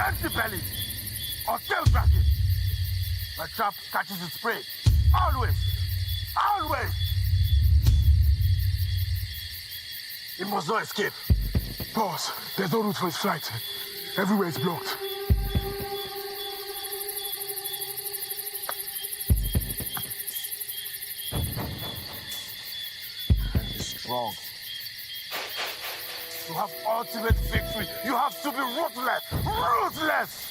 empty belly or tail cracking. My trap catches its prey. Always. Always. He must not escape. Boss, there's no route for his flight. Everywhere is blocked. And be strong. To have ultimate victory, you have to be ruthless. Ruthless!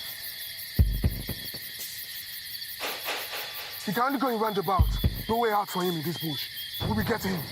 He can only go in roundabout. No way out for him in this bush. We'll be getting him.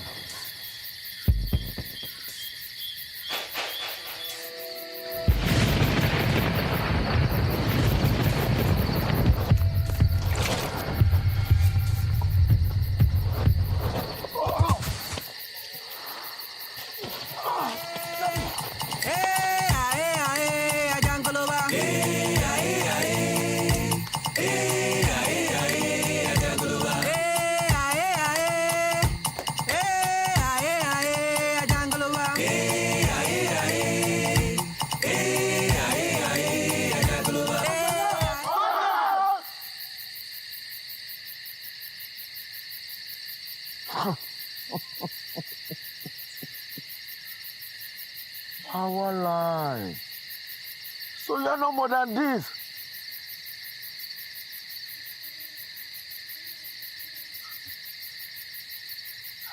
Our line. So you're no more than this.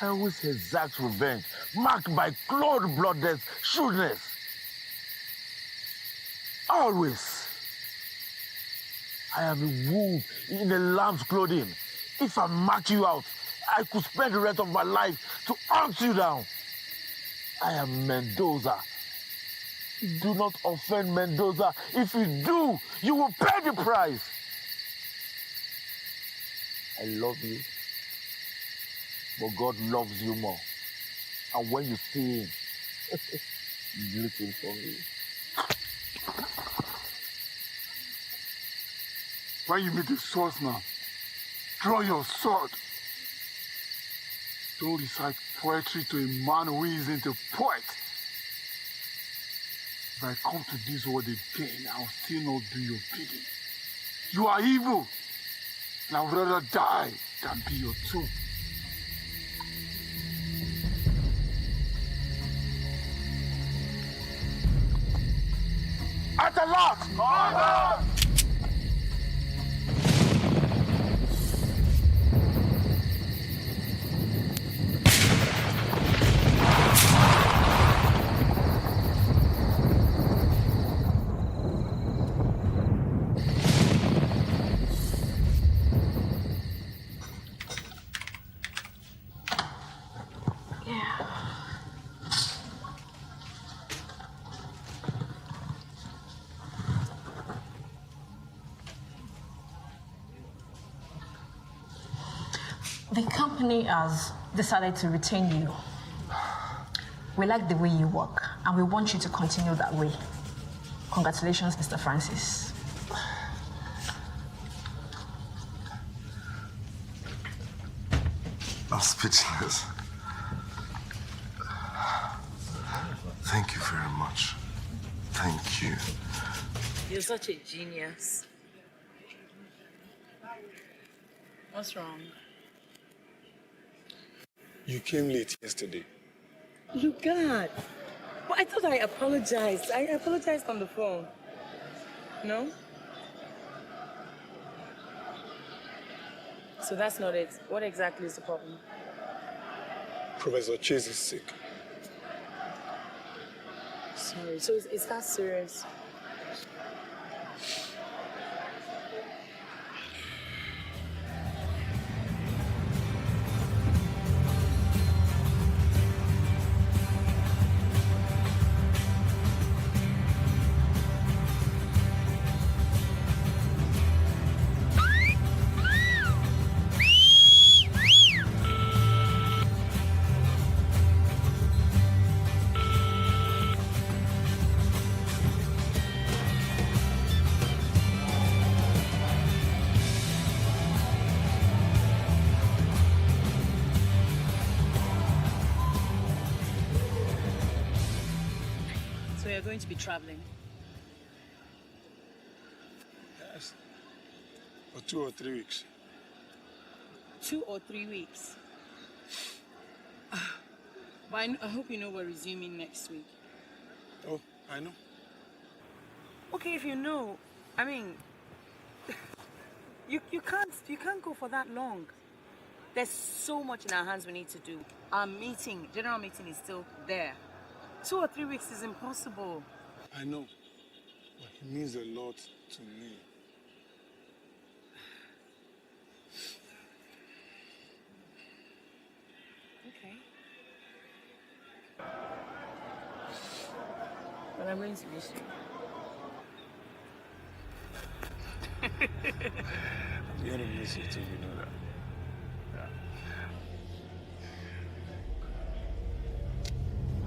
I always exact revenge, marked by cold-blooded shrewdness. Always. I am a wolf in a lamb's clothing. If I mark you out, I could spend the rest of my life to hunt you down. I am Mendoza. Do not offend Mendoza. If you do, you will pay the price. I love you, but God loves you more. And when you see him, he's looking for me. When you meet the swordsman, draw your sword. Don't recite poetry to a man who isn't a poet. If I come to this world again, I'll still not do your bidding. You are evil, and I would rather die than be your tomb. At the last! Order! The company has decided to retain you. We like the way you work, and we want you to continue that way. Congratulations, Mr. Francis. I'm speechless. Thank you very much. Thank you. You're such a genius. What's wrong? You came late yesterday. Lugard. But I thought I apologized. I apologized on the phone. No? So that's not it. What exactly is the problem? Professor Chase is sick. Sorry. So is that serious? Going to be traveling. Yes. For 2 or 3 weeks. 2 or 3 weeks? But I hope you know we're resuming next week. Oh, I know. Okay, if you know, I mean, you can't go for that long. There's so much in our hands we need to do. Our meeting, general meeting is still there. 2 or 3 weeks is impossible. I know. But it means a lot to me. Okay. But I'm going to miss you. I'm going to miss you too, you know that. Yeah.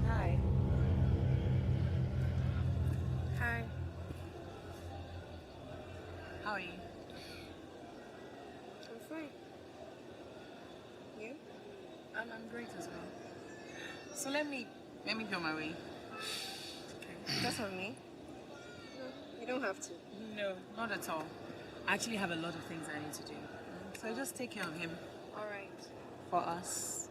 Hi. Hi. How are you? I'm fine. You? I'm great as well. So let me be on my way. Okay. Just on me? No, you don't have to. No, not at all. I actually have a lot of things I need to do. So just take care of him. All right. For us.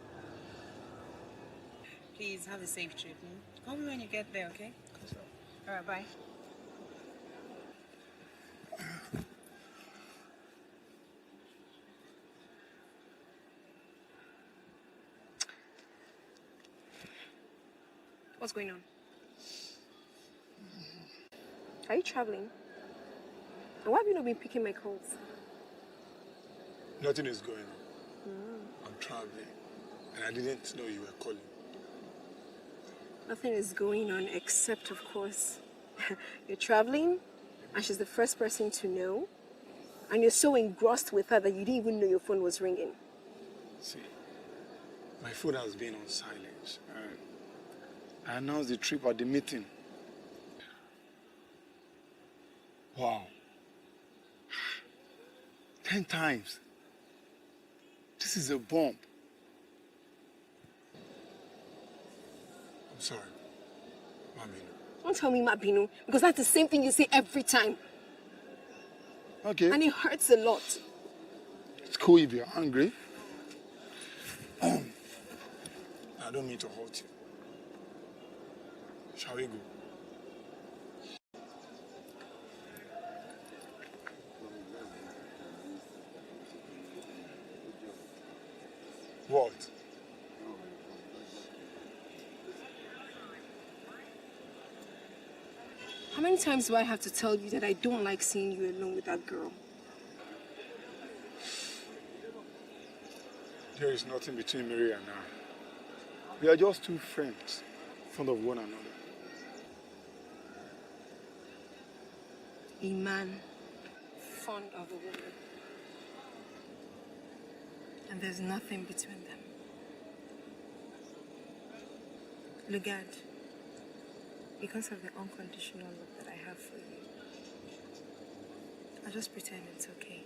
Please have a safe trip. Call me when you get there, okay? All right, bye. What's going on? Are you traveling? And why have you not been picking my calls? Nothing is going on. I'm traveling. And I didn't know you were calling. Nothing is going on except, of course, you're traveling and she's the first person to know. And you're so engrossed with her that you didn't even know your phone was ringing. See, my phone has been on silence. I announced the trip at the meeting. Wow. 10 times. This is a bomb. I'm sorry, Mami. Don't tell me Mabino, because that's the same thing you say every time. Okay. And it hurts a lot. It's cool if you're angry. I don't mean to hurt you. Shall we go? What? How many times do I have to tell you that I don't like seeing you alone with that girl? There is nothing between Mary and I. We are just two friends, fond of one another. A man fond of a woman. And there's nothing between them. Lugard, because of the unconditional love that I have for you, I'll just pretend it's okay.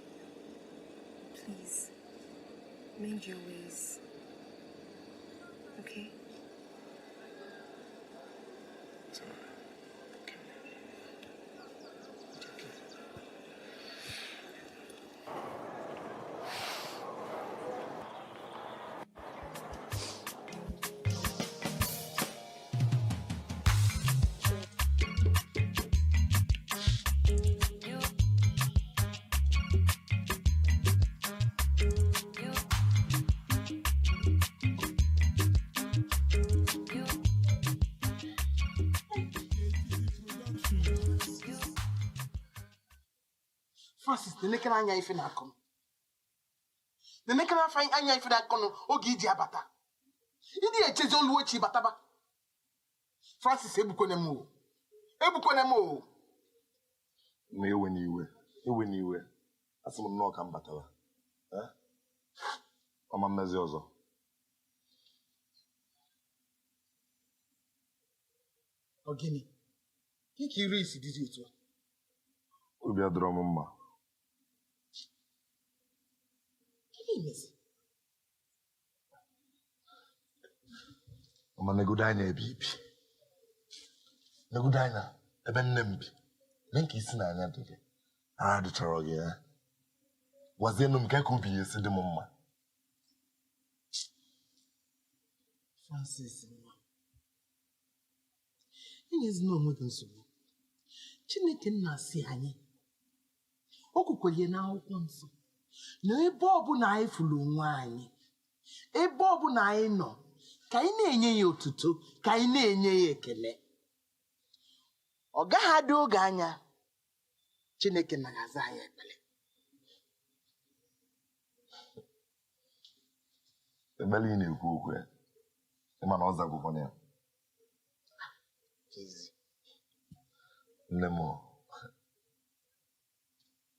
Please, mend your ways. Okay? It's all right. Okay. It's okay. Francis, the neck and anya if in a con. The neck and I find anya if that con, o gidi abata. Idi a chezon luochi bataba. Francis, ebukonemo. Ebukonemo. No, when you were. That's some no come battle. Eh? I'm a mezozo. Ogini. Kiki race did you too? We'll be a drum. I'm a negudina, baby. Negudina, a ben nembi. Menki sina, I had to try again. Was there no Mkakubi a Siddy Mama? Francis, he is no more than so. Chineke na si anyị. Okukwele na akwụkwọ nsọ. Na ebe ọ bụ na anyị furu onwe anyị. Ebe ọ bụ na anyị nọ, ka anyị na-enye ya otuto, ka anyị na-enye ya ekele. Ọ gaghị adị oge anya. Chineke na-aza anyị ekele. Ebele ị na-ekwu okwu ya. Ịma na ọ zagwụkwọ ya. Nne m,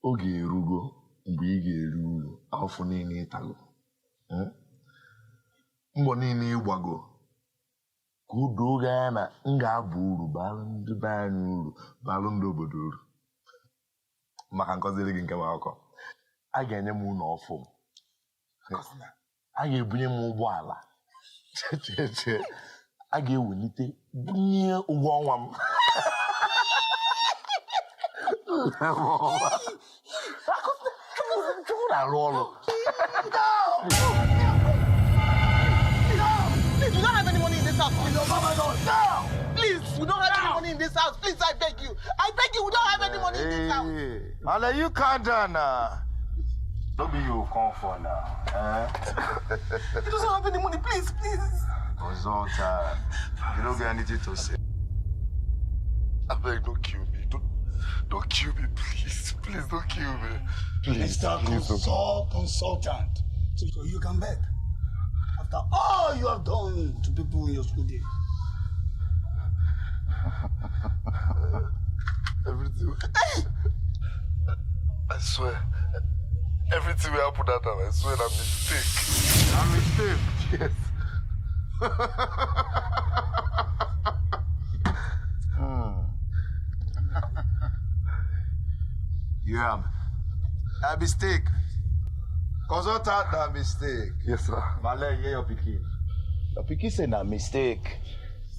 oge erugo mgbe ị ga-eri uru afọ niile ịtago. Mbọ niile ịgbago ka o doo gị anya na m ga-abụ uru balụ ndị be anyị uru balụ ndị obodo uru. Maka nkọziri gị nke m akọ, a ga-enye m ụlọ ọfụ m, a ga-ebunye m ụgbọala, a ga-ewelite bunye ụgwọ ọnwa m. Chukwu na-arụ ọrụ. Please, we don't have any money in this house. Please, we don't have any money in this house. Please, I beg you. I beg you, we don't have any money in this house. Ale, you calm down now. Don't be you come for now. He doesn't have any money, please. Consultant, you don't get anything to say. I beg, don't kill me. Don't kill me, please. Please don't kill me. Please, Mr. please Consultant, so you can beg. After all you have done to people in your school days. Everything. I swear. Everything will happen that time. I swear that mistake. A mistake? Yes. Yeah. A mistake. Consultant, a mistake. Yes, sir. Malay, yeah, your pikin. Your pikin say na mistake.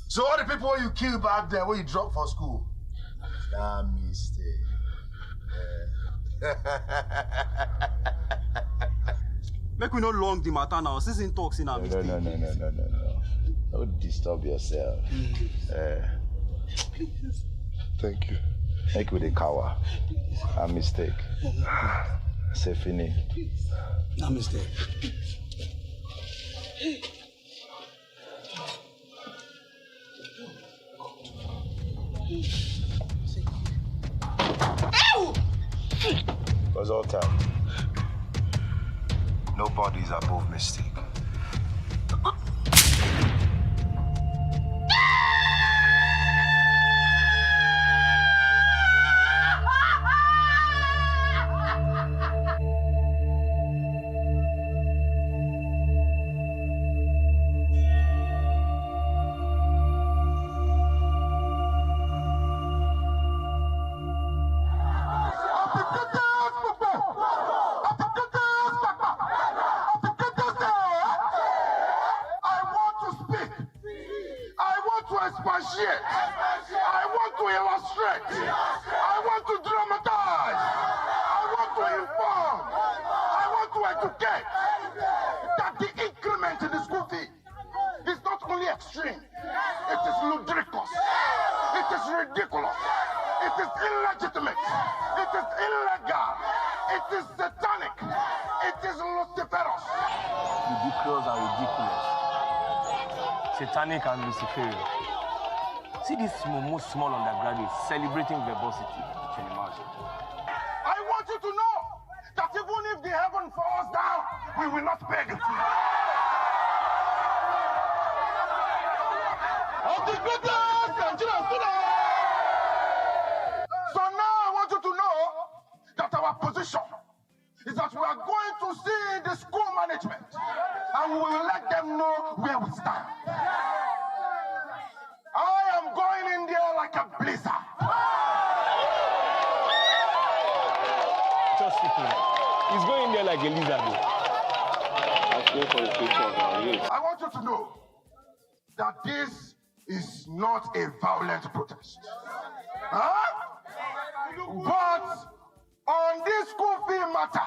So all the people you killed back there, where you dropped for school, na mistake. Make we no long the matter now. Season talks in our mistake. No. Don't disturb yourself. Please. Thank you. Make with a cower. A mistake. C'est fini. No mistake. Because all time, nobody's above mistake. I want to illustrate. I want to dramatize. I want to inform. I want to educate. That the increment in the school fee is not only extreme, it is ludicrous. It is ridiculous. It is illegitimate. It is illegal. It is satanic. It is luciferous. Ridiculous and ridiculous. Satanic and luciferian. See this most small undergraduate celebrating verbosity. You can imagine. I want you to know that even if the heaven falls down, we will not beg it. So now I want you to know that our position is that we are going to see the school management and we will let them know where we stand. I am going in there like a blizzard. Just speaking. He's going there like a lizard. I want you to know that this is not a violent protest. Huh? But this school fee matter,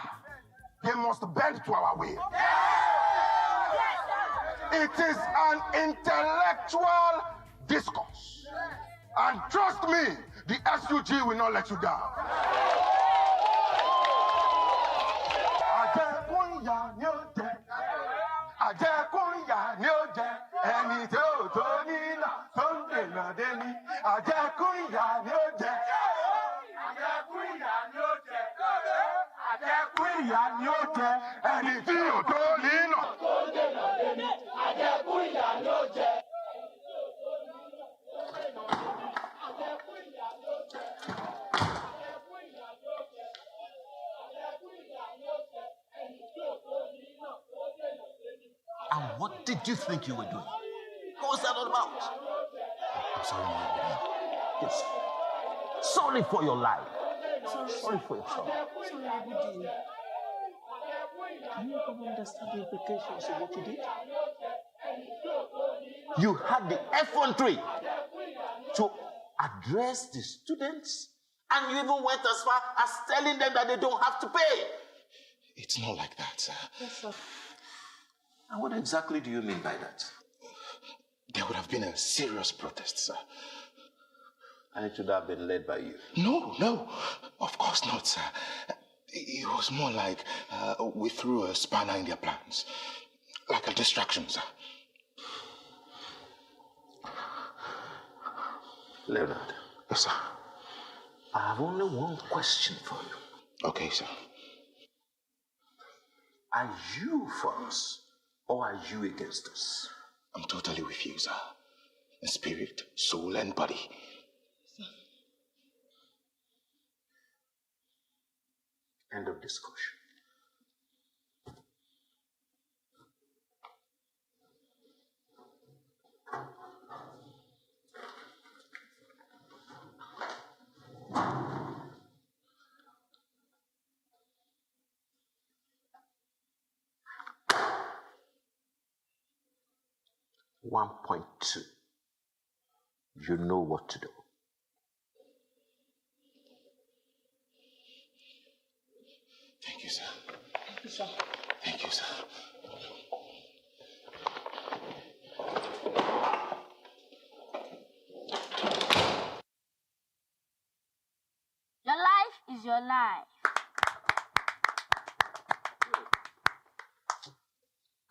they must bend to our will. It is an intellectual discourse. And trust me, the SUG will not let you down. And what did you think you were doing? What was that all about? I'm sorry, man. Yes. Sorry for your life. Sorry for yourself. Sorry, Abiodun. Can you ever understand the implications of what you did? You had the effrontery to address the students, and you even went as far as telling them that they don't have to pay. It's not like that, sir. Yes, sir. And what exactly do you mean by that? There would have been a serious protest, sir. And it should have been led by you. No, of course not, sir. It was more like we threw a spanner in their plans. Like a distraction, sir. Leonard. Yes, sir. I have only one question for you. Okay, sir. Are you for us, or are you against us? I'm totally with you, sir. In spirit, soul, and body. End of discussion. $1.2. You know what to do. Thank you, sir. Thank you, sir. Thank you, sir. Your life is your life.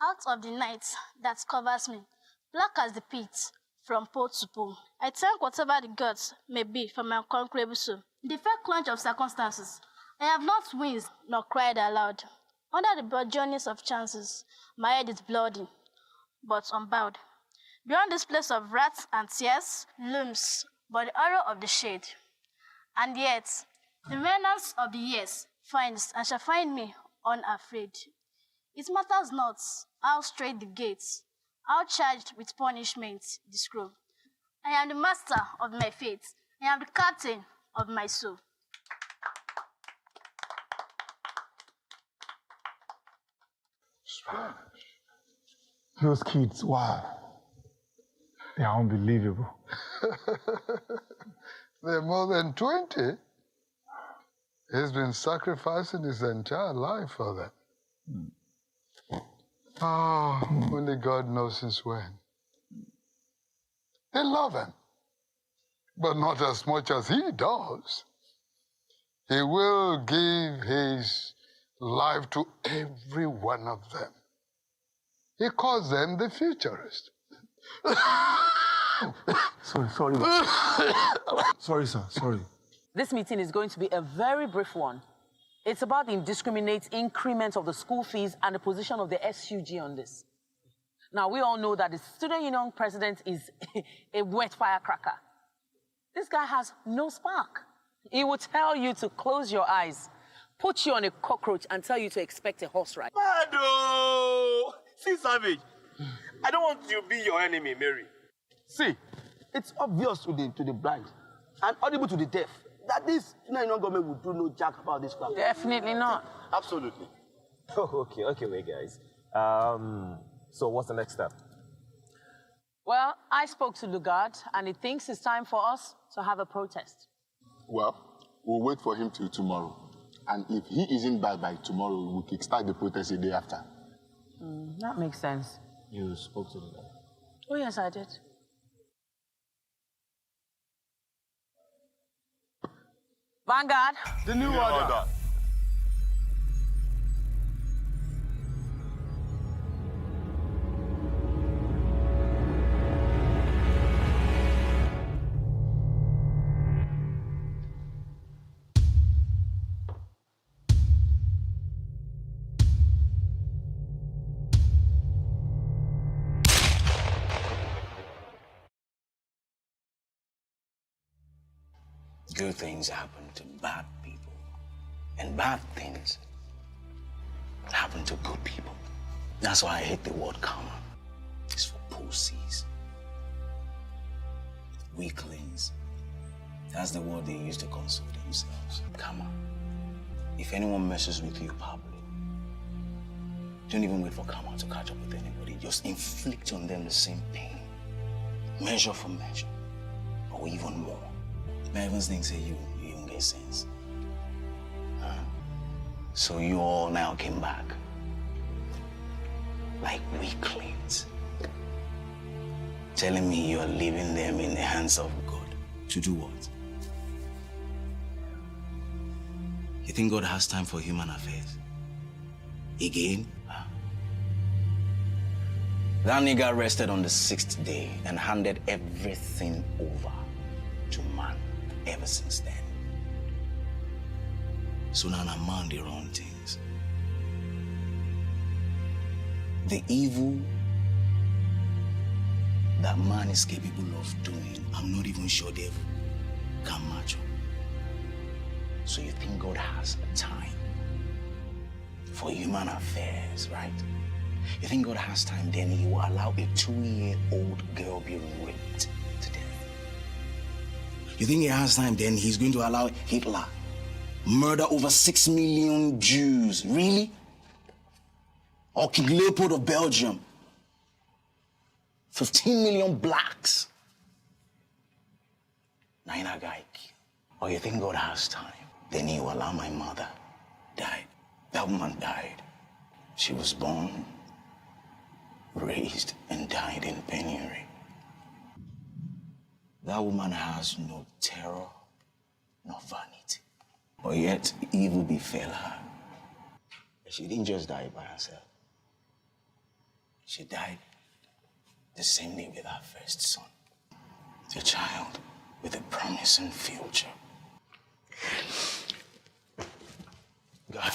Out of the night that covers me, black as the pit, from pole to pole, I thank whatever the gods may be for my unconquerable soul. The fair clutch of circumstances, I have not winced nor cried aloud. Under the broad journeys of chances, my head is bloody, but unbowed. Beyond this place of wrath and tears looms but the horror of the shade. And yet, the remnants of the years finds and shall find me unafraid. It matters not how straight the gates, how charged with punishment the scroll. I am the master of my fate. I am the captain of my soul. Those kids, wow. They are unbelievable. They're more than 20. He's been sacrificing his entire life for them. Only God knows since when. They love him, but not as much as he does. He will give his life to every one of them. He calls them the futurists. Sorry. Sorry, sir. Sorry. This meeting is going to be a very brief one. It's about the indiscriminate increment of the school fees and the position of the SUG on this. Now, we all know that the student union president is a wet firecracker. This guy has no spark. He will tell you to close your eyes, put you on a cockroach, and tell you to expect a horse ride. Mado! See, Savage, I don't want to be your enemy, Mary. See, it's obvious to the blind and audible to the deaf that this union government will do no jack about this crap. Definitely not. Absolutely. Oh, okay, wait, guys. So what's the next step? Well, I spoke to Lugard, and he thinks it's time for us to have a protest. Well, we'll wait for him till tomorrow. And if he isn't back by tomorrow, we'll kickstart the protest the day after. That makes sense. You spoke to the guy? Oh, yes, I did. Vanguard. The new order. Good things happen to bad people, and bad things happen to good people. That's why I hate the word karma. It's for pussies, weaklings. That's the word they use to console themselves. Karma. If anyone messes with you publicly, don't even wait for karma to catch up with anybody. Just inflict on them the same pain, measure for measure, or even more. My heavens thinks that you don't get sense. So you all now came back like weaklings, telling me you're leaving them in the hands of God. To do what? You think God has time for human affairs? Again? That nigga rested on the 6th day and handed everything over to man. Ever since then. So now I'm man the wrong things. The evil that man is capable of doing, I'm not even sure devil can match up. So you think God has a time for human affairs, right? You think God has time, then he will allow a 2-year-old girl be raped to death. You think he has time, then he's going to allow Hitler murder over 6 million Jews. Really? Or King Leopold of Belgium. 15 million blacks. Naina guy. Or you think God has time, then he will allow my mother died. That woman died. She was born, raised, and died in penury. That woman has no terror, no vanity. But yet, evil befell her. She didn't just die by herself. She died the same day with her first son. A child with a promising future. God.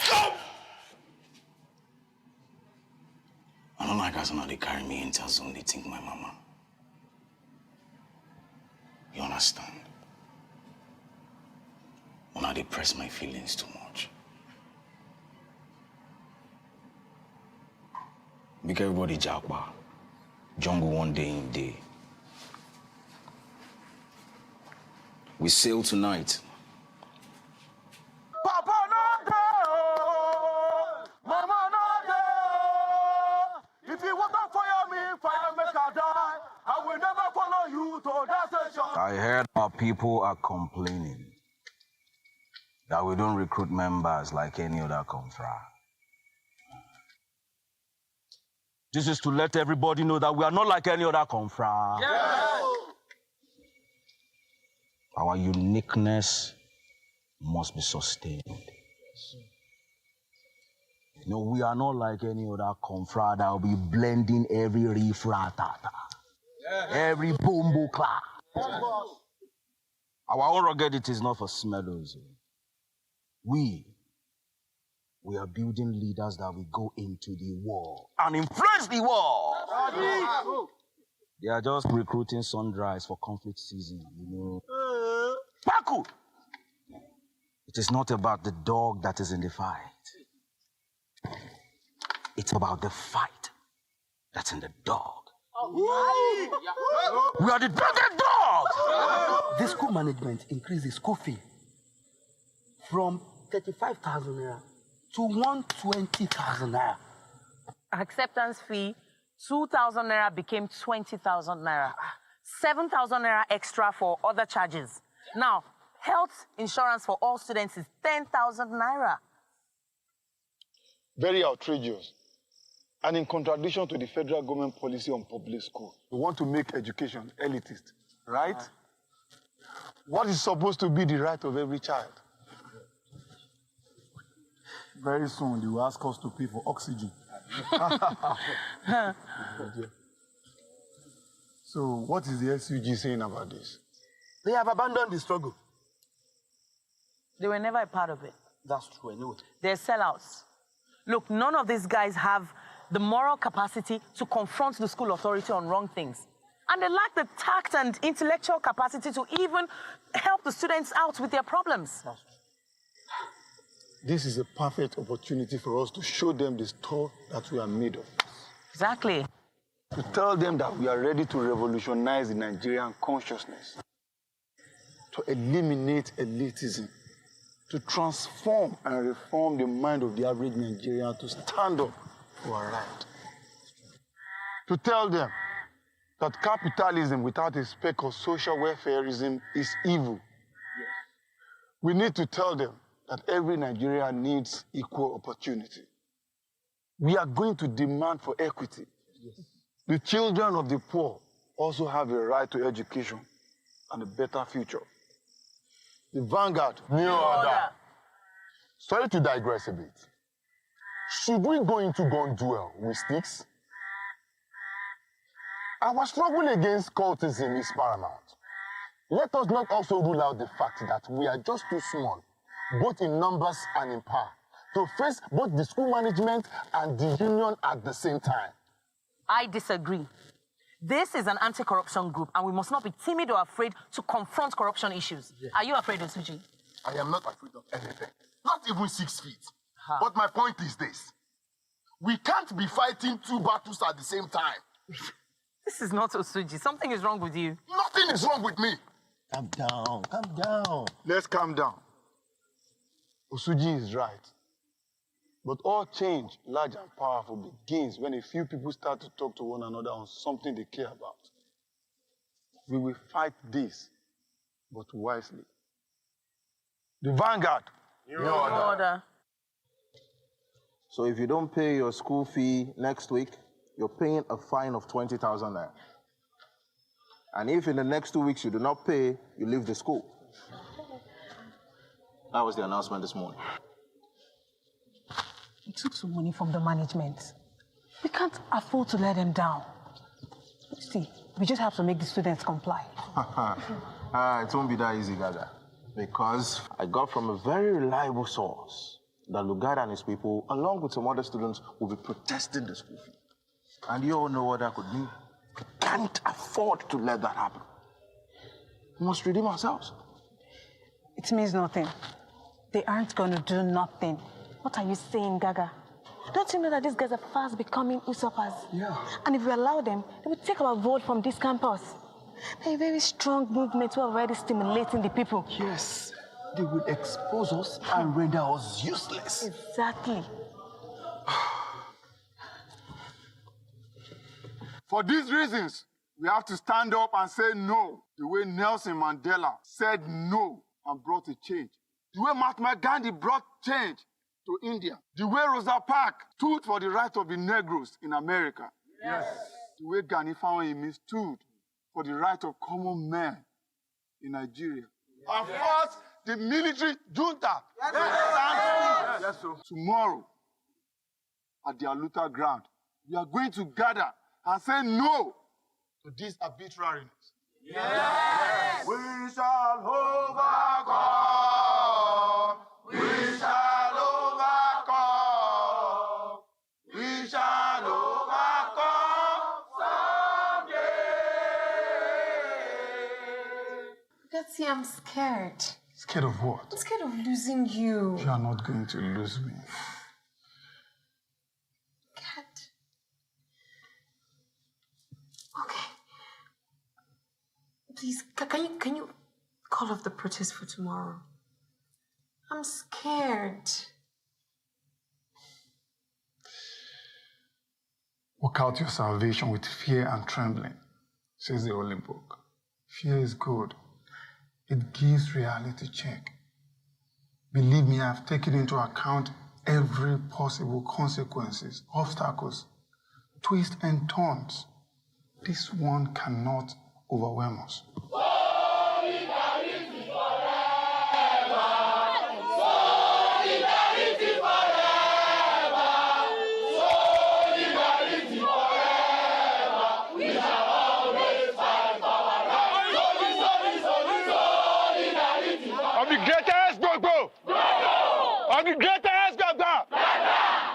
I don't like how they carry me into a zone, they think my mama. You understand? When I depress my feelings too much. Make everybody japa. Jungle one day in day. We sail tonight. Papa no dey, Mama no dey. If you want to fire me, fire make I die. I will never follow you to that station. I heard our people are complaining that we don't recruit members like any other confra. This is to let everybody know that we are not like any other confra. Yes. Our uniqueness must be sustained. You know, we are not like any other confra that will be blending every rifratata, every bombo clap. Our own ruggedity is not for smellers. We are building leaders that will go into the war and influence the war. They are just recruiting sundries for conflict season, you know. Paku! It is not about the dog that is in the fight. It's about the fight that's in the dog. We are the dogged dogs! The school management increased the school fee from 35,000 naira to 120,000 naira. Acceptance fee, 2,000 naira became 20,000 naira. 7,000 naira extra for other charges. Now, Health insurance for all students is 10,000 naira. Very outrageous. And in contradiction to the federal government policy on public school. We want to make education elitist, right? What is supposed to be the right of every child? Very soon, they will ask us to pay for oxygen. So, what is the SUG saying about this? They have abandoned the struggle. They were never a part of it. That's true, I know it. They're sellouts. Look, none of these guys have the moral capacity to confront the school authority on wrong things. And they lack the tact and intellectual capacity to even help the students out with their problems. This is a perfect opportunity for us to show them the store that we are made of. Exactly. To tell them that we are ready to revolutionize the Nigerian consciousness, to eliminate elitism, to transform and reform the mind of the average Nigerian to stand up for our right. To tell them that capitalism without a speck of social welfareism is evil. Yes. We need to tell them that every Nigerian needs equal opportunity. We are going to demand for equity. Yes. The children of the poor also have a right to education and a better future. The vanguard. New order. Sorry to digress a bit. Should we go into gun duel with sticks? Our struggle against cultism is paramount. Let us not also rule out the fact that we are just too small, both in numbers and in power, to face both the school management and the union at the same time. I disagree. This is an anti-corruption group, and we must not be timid or afraid to confront corruption issues. Yes. Are you afraid, Osuji? I am not afraid of anything. Not even 6 feet. But my point is this. We can't be fighting two battles at the same time. This is not Osuji. Something is wrong with you. Nothing is wrong with me. Calm down, calm down. Let's calm down. Osuji is right. But all change, large and powerful, begins when a few people start to talk to one another on something they care about. We will fight this, but wisely. The vanguard. New order. So if you don't pay your school fee next week, you're paying a fine of 20,000 naira. And if in the next 2 weeks you do not pay, you leave the school. That was the announcement this morning. We took some money from the management. We can't afford to let them down. See, we just have to make the students comply. It won't be that easy, Gaga. Because I got from a very reliable source that Lugard and his people, along with some other students, will be protesting the school fee. And you all know what that could mean. We can't afford to let that happen. We must redeem ourselves. It means nothing. They aren't going to do nothing. What are you saying, Gaga? Don't you know that these guys are fast becoming usurpers? Yeah. And if we allow them, they will take our vote from this campus. They're a very strong movement who are already stimulating the people. Yes. They will expose us and render us useless. Exactly. For these reasons, we have to stand up and say no, the way Nelson Mandela said no and brought a change. The way Mahatma Gandhi brought change to India. The way Rosa Parks stood for the right of the Negroes in America. Yes. The way Gani Fawayimi stood for the right of common men in Nigeria. And fought the military junta. Yes, sir. Tomorrow, at the Aluta ground, we are going to gather and say no to this arbitrariness. Yes. We shall overcome. We shall overcome. We shall overcome someday. Gatsy, I'm scared. Scared of what? I'm scared of losing you. You are not going to lose me. Cat. Okay. Please, can you call off the protest for tomorrow? I'm scared. Work out your salvation with fear and trembling, says the Holy Book. Fear is good, It gives reality check. Believe me, I've taken into account every possible consequences, obstacles, twists and turns. This one cannot overwhelm us. Of the greatest Gbogbo! Of the greatest Gbagba!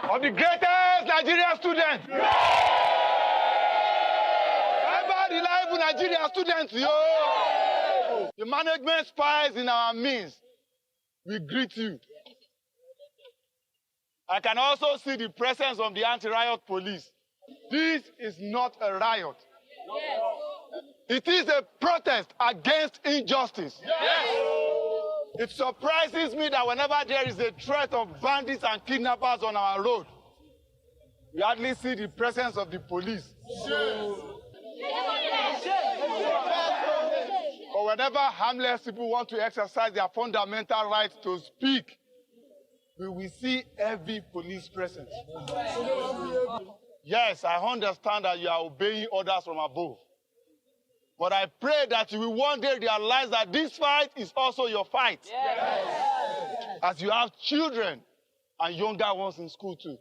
Of the greatest Nigerian students! Ever reliable Nigerian students, yo! The management spies in our midst, we greet you. I can also see the presence of the anti-riot police. This is not a riot. It is a protest against injustice. It surprises me that whenever there is a threat of bandits and kidnappers on our road, we hardly see the presence of the police. But whenever harmless people want to exercise their fundamental right to speak, we will see heavy police presence. Yes, I understand that you are obeying orders from above. But I pray that you will one day realize that this fight is also your fight. As you have children and younger ones in school too.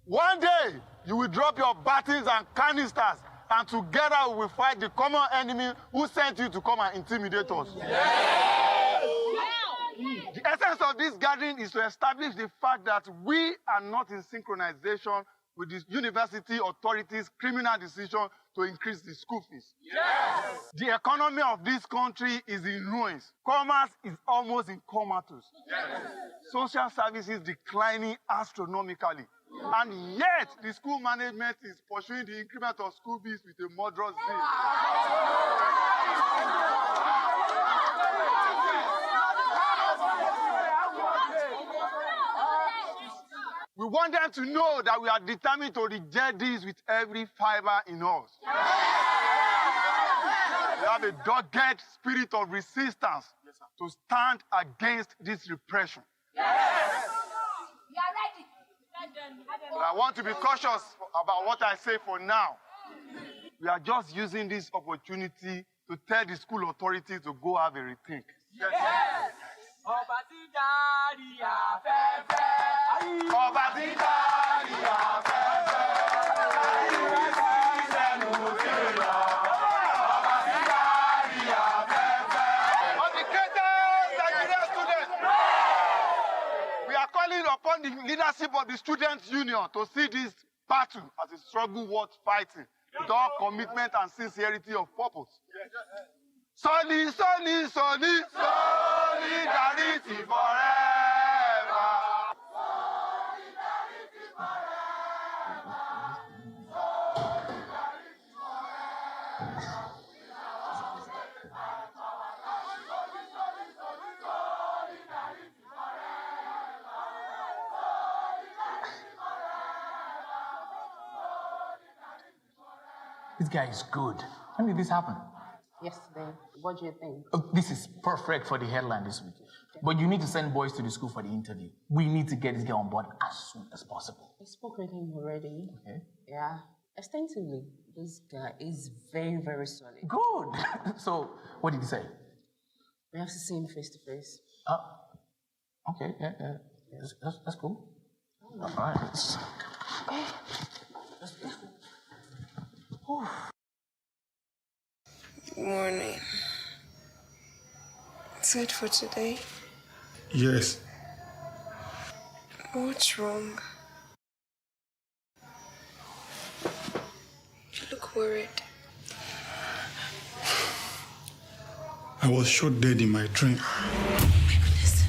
One day, you will drop your batons and canisters, and together we will fight the common enemy who sent you to come and intimidate us. The essence of this gathering is to establish the fact that we are not in synchronization with the university authorities' criminal decision to increase the school fees. The economy of this country is in ruins. Commerce is almost in comatose. Social services declining astronomically. And yet, the school management is pursuing the increment of school fees with a moderate zeal. We want them to know that we are determined to reject this with every fiber in us. We have a dogged spirit of resistance to stand against this repression. But I want to be cautious about what I say for now. We are just using this opportunity to tell the school authorities to go have a rethink. We are calling upon the leadership of the Students' Union to see this battle as a struggle worth fighting with all commitment and sincerity of purpose. Solidarity forever. This guy is good. When did this happen? Yesterday. What do you think? Oh, this is perfect for the headline this week. But you need to send boys to the school for the interview. We need to get this guy on board as soon as possible. I spoke with him already. Okay. Yeah, extensively. This guy is very, very solid. Good. So, what did he say? We have to see him face to face. Okay, yeah. That's cool. All right. Good morning. Is it for today? Yes. What's wrong? You look worried. I was shot dead in my dream. Oh my goodness.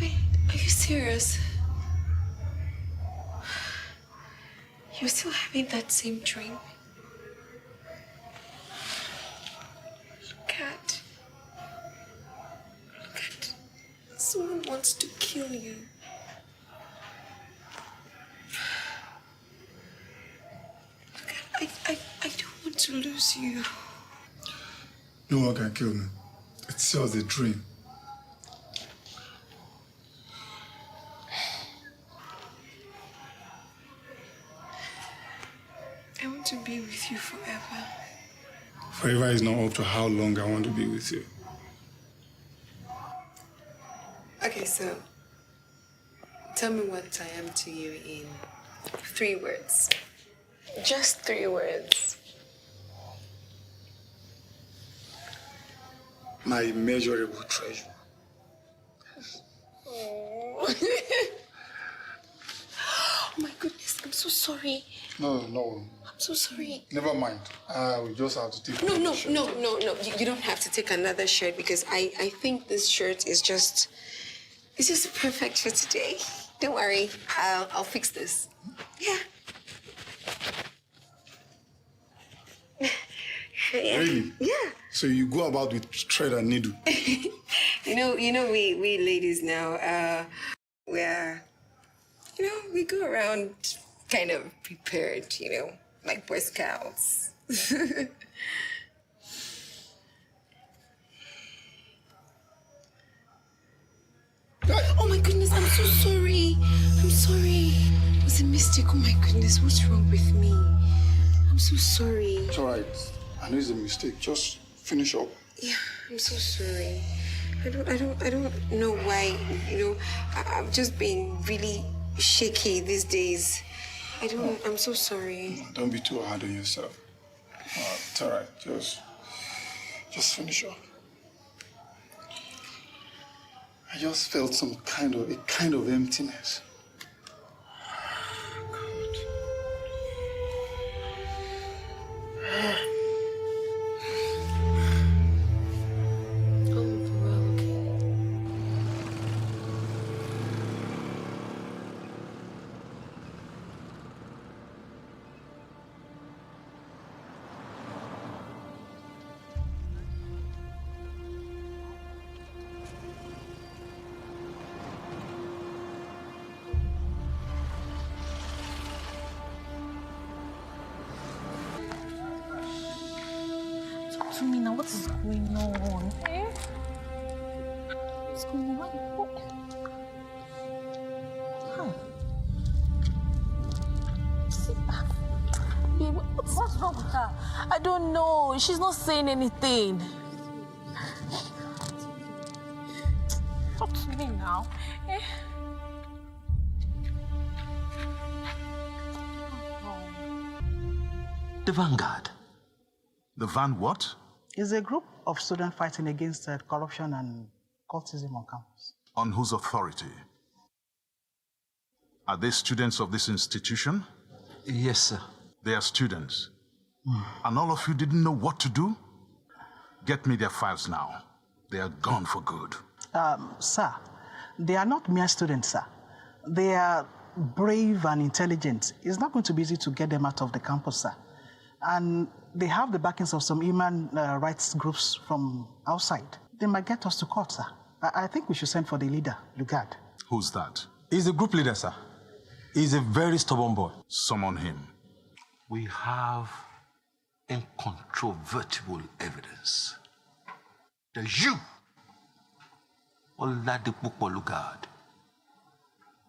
Wait, are you serious? You're still having that same dream? Look at. Someone wants to kill you. Look at, I don't want to lose you. No one can kill me. It's just a dream. I want to be with you forever. Forever is not up to how long I want to be with you. Okay, so tell me what I am to you in 3 words. Just 3 words. My immeasurable treasure. Oh. Oh my goodness, I'm so sorry. No. I'm so sorry. Never mind. We just have to take No. You don't have to take another shirt because I think this shirt is just, it's just perfect for today. Don't worry, I'll fix this. Yeah. Really? Yeah. So you go about with thread and needle? You know, we ladies now, we're, we go around kind of prepared, like Boy Scouts. Oh my goodness, I'm so sorry. I'm sorry. It was a mistake. Oh my goodness, what's wrong with me? I'm so sorry. It's all right. I know it's a mistake. Just finish up. Yeah, I'm so sorry. I don't know why, I've just been really shaky these days. I'm so sorry. Don't be too hard on yourself. It's all right. Just finish up. I just felt a kind of emptiness. To me now, what is going on? Eh? What's going on? What? Babe, what's wrong with her? I don't know. She's not saying anything. Talk to me now. Eh? The Vanguard. The Van what? It's a group of students fighting against corruption and cultism on campus. On whose authority? Are they students of this institution? Yes, sir. They are students. And all of you didn't know what to do? Get me their files now. They are gone for good. Sir, they are not mere students, sir. They are brave and intelligent. It's not going to be easy to get them out of the campus, sir. And they have the backings of some human rights groups from outside. They might get us to court, sir. I think we should send for the leader, Lugard. Who's that? He's the group leader, sir. He's a very stubborn boy. Summon him. We have incontrovertible evidence that you, Oladipo Lugard,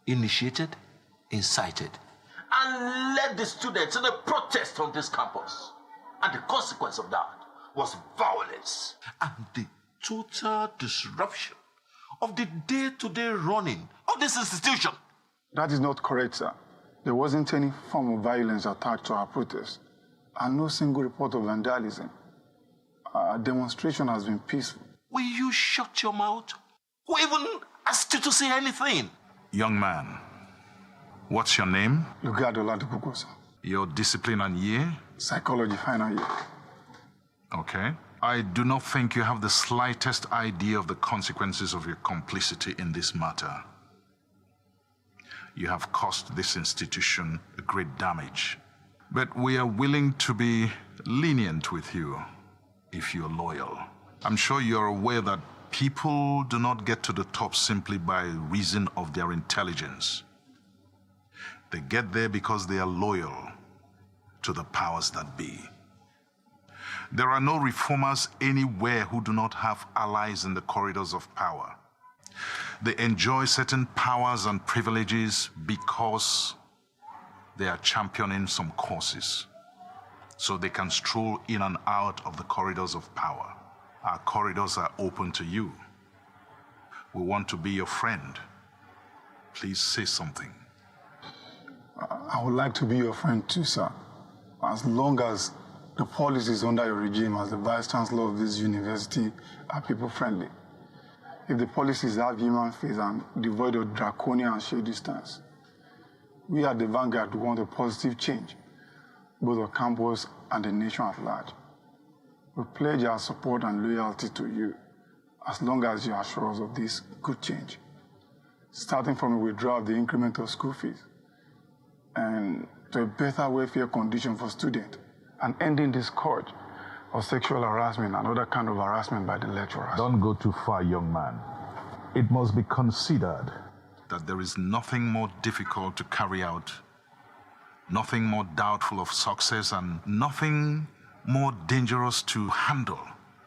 initiated, incited, and led the students in a protest on this campus. And the consequence of that was violence and the total disruption of the day-to-day running of this institution. That is not correct, sir. There wasn't any form of violence attached to our protest, and no single report of vandalism. Our demonstration has been peaceful. Will you shut your mouth? Who even asked you to say anything? Young man, what's your name? Lugard Oladipo, sir. Your discipline and year? Psychology final year. Okay. I do not think you have the slightest idea of the consequences of your complicity in this matter. You have caused this institution a great damage. But we are willing to be lenient with you if you're loyal. I'm sure you're aware that people do not get to the top simply by reason of their intelligence. They get there because they are loyal to the powers that be. There are no reformers anywhere who do not have allies in the corridors of power. They enjoy certain powers and privileges because they are championing some causes, so they can stroll in and out of the corridors of power. Our corridors are open to you. We want to be your friend. Please say something. I would like to be your friend too, sir. As long as the policies under your regime as the Vice Chancellor of this university are people-friendly. If the policies have human face and devoid of draconian and shady stance, we at the Vanguard want a positive change, both on campus and the nation at large. We pledge our support and loyalty to you as long as you assure us of this good change, starting from a withdrawal of the increment of school fees and to a better welfare condition for students, and ending this scourge of sexual harassment and other kind of harassment by the lecturers. Don't go too far, young man. It must be considered that there is nothing more difficult to carry out, nothing more doubtful of success, and nothing more dangerous to handle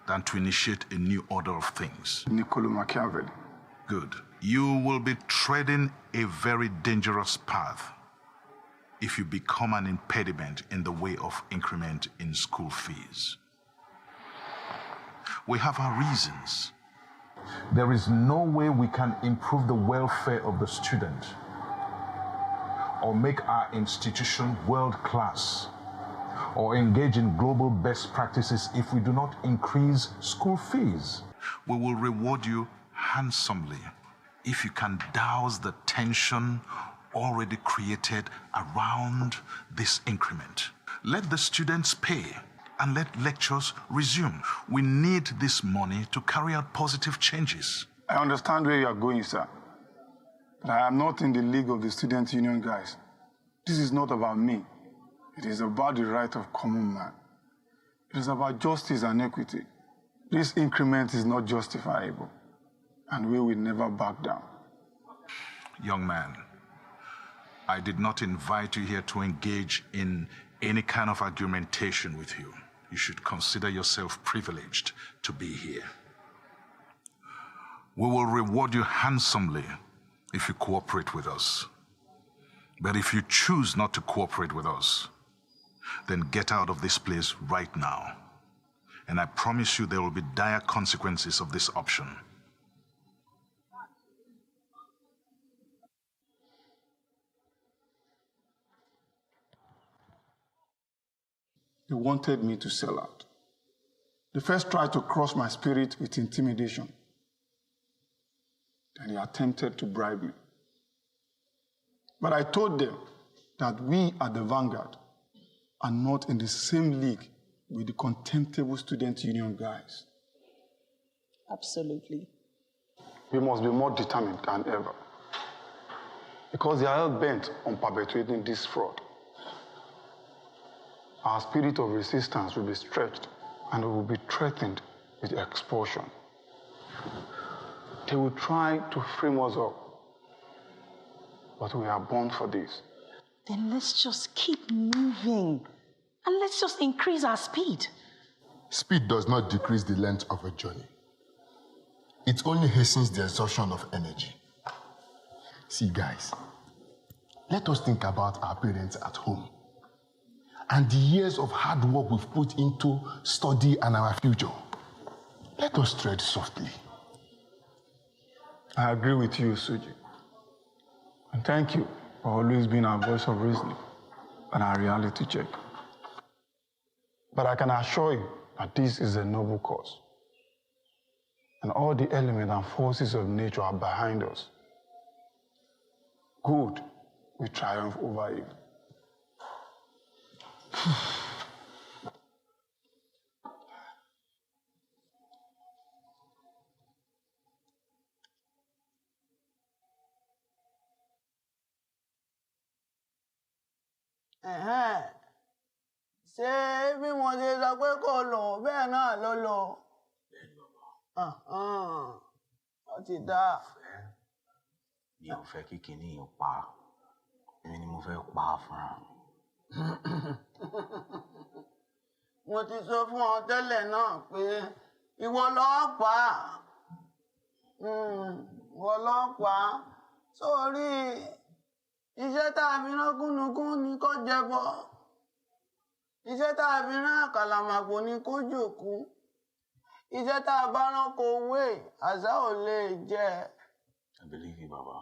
than to initiate a new order of things. Niccolo Machiavelli. Good. You will be treading a very dangerous path if you become an impediment in the way of increment in school fees. We have our reasons. There is no way we can improve the welfare of the student or make our institution world-class or engage in global best practices if we do not increase school fees. We will reward you handsomely if you can douse the tension already created around this increment. Let the students pay and let lectures resume. We need this money to carry out positive changes. I understand where you are going, sir. But I am not in the league of the student union guys. This is not about me. It is about the right of common man. It is about justice and equity. This increment is not justifiable, and we will never back down. Young man, I did not invite you here to engage in any kind of argumentation with you. You should consider yourself privileged to be here. We will reward you handsomely if you cooperate with us. But if you choose not to cooperate with us, then get out of this place right now. And I promise you there will be dire consequences of this option. They wanted me to sell out. They first tried to crush my spirit with intimidation. Then they attempted to bribe me. But I told them that we at the Vanguard are not in the same league with the contemptible student union guys. Absolutely. We must be more determined than ever, because they are hell bent on perpetuating this fraud. Our spirit of resistance will be stretched and we will be threatened with expulsion. They will try to frame us up, but we are born for this. Then let's just keep moving and let's just increase our speed. Speed does not decrease the length of a journey. It only hastens the exhaustion of energy. See, guys, let us think about our parents at home and the years of hard work we've put into study and our future. Let us tread softly. I agree with you, Suji. And thank you for always being our voice of reason and our reality check. But I can assure you that this is a noble cause. And all the elements and forces of nature are behind us. Good will triumph over evil. Ṣé bí mo ṣe sọ pé kò lò bẹ́ẹ̀ náà ló lò? Ó ti dá. Mi ò fẹ́ kí kinní yìí pa. Èmi ni mo fẹ́ pa fúnra mi. Mo ti sọ fún ọ tẹ́lẹ̀ náà pé ìwọ lọ́pàá. Ìwọ lọ́pàá. Sórí iṣẹ́ tá a fi rán gúnugún ni kó jẹbọ. Iṣẹ́ tá a fi rán àkàlàmàgbò ni kó jòkú. Iṣẹ́ tá a bá rán kó wé, àṣà ò lè jẹ. I believe you, Baba.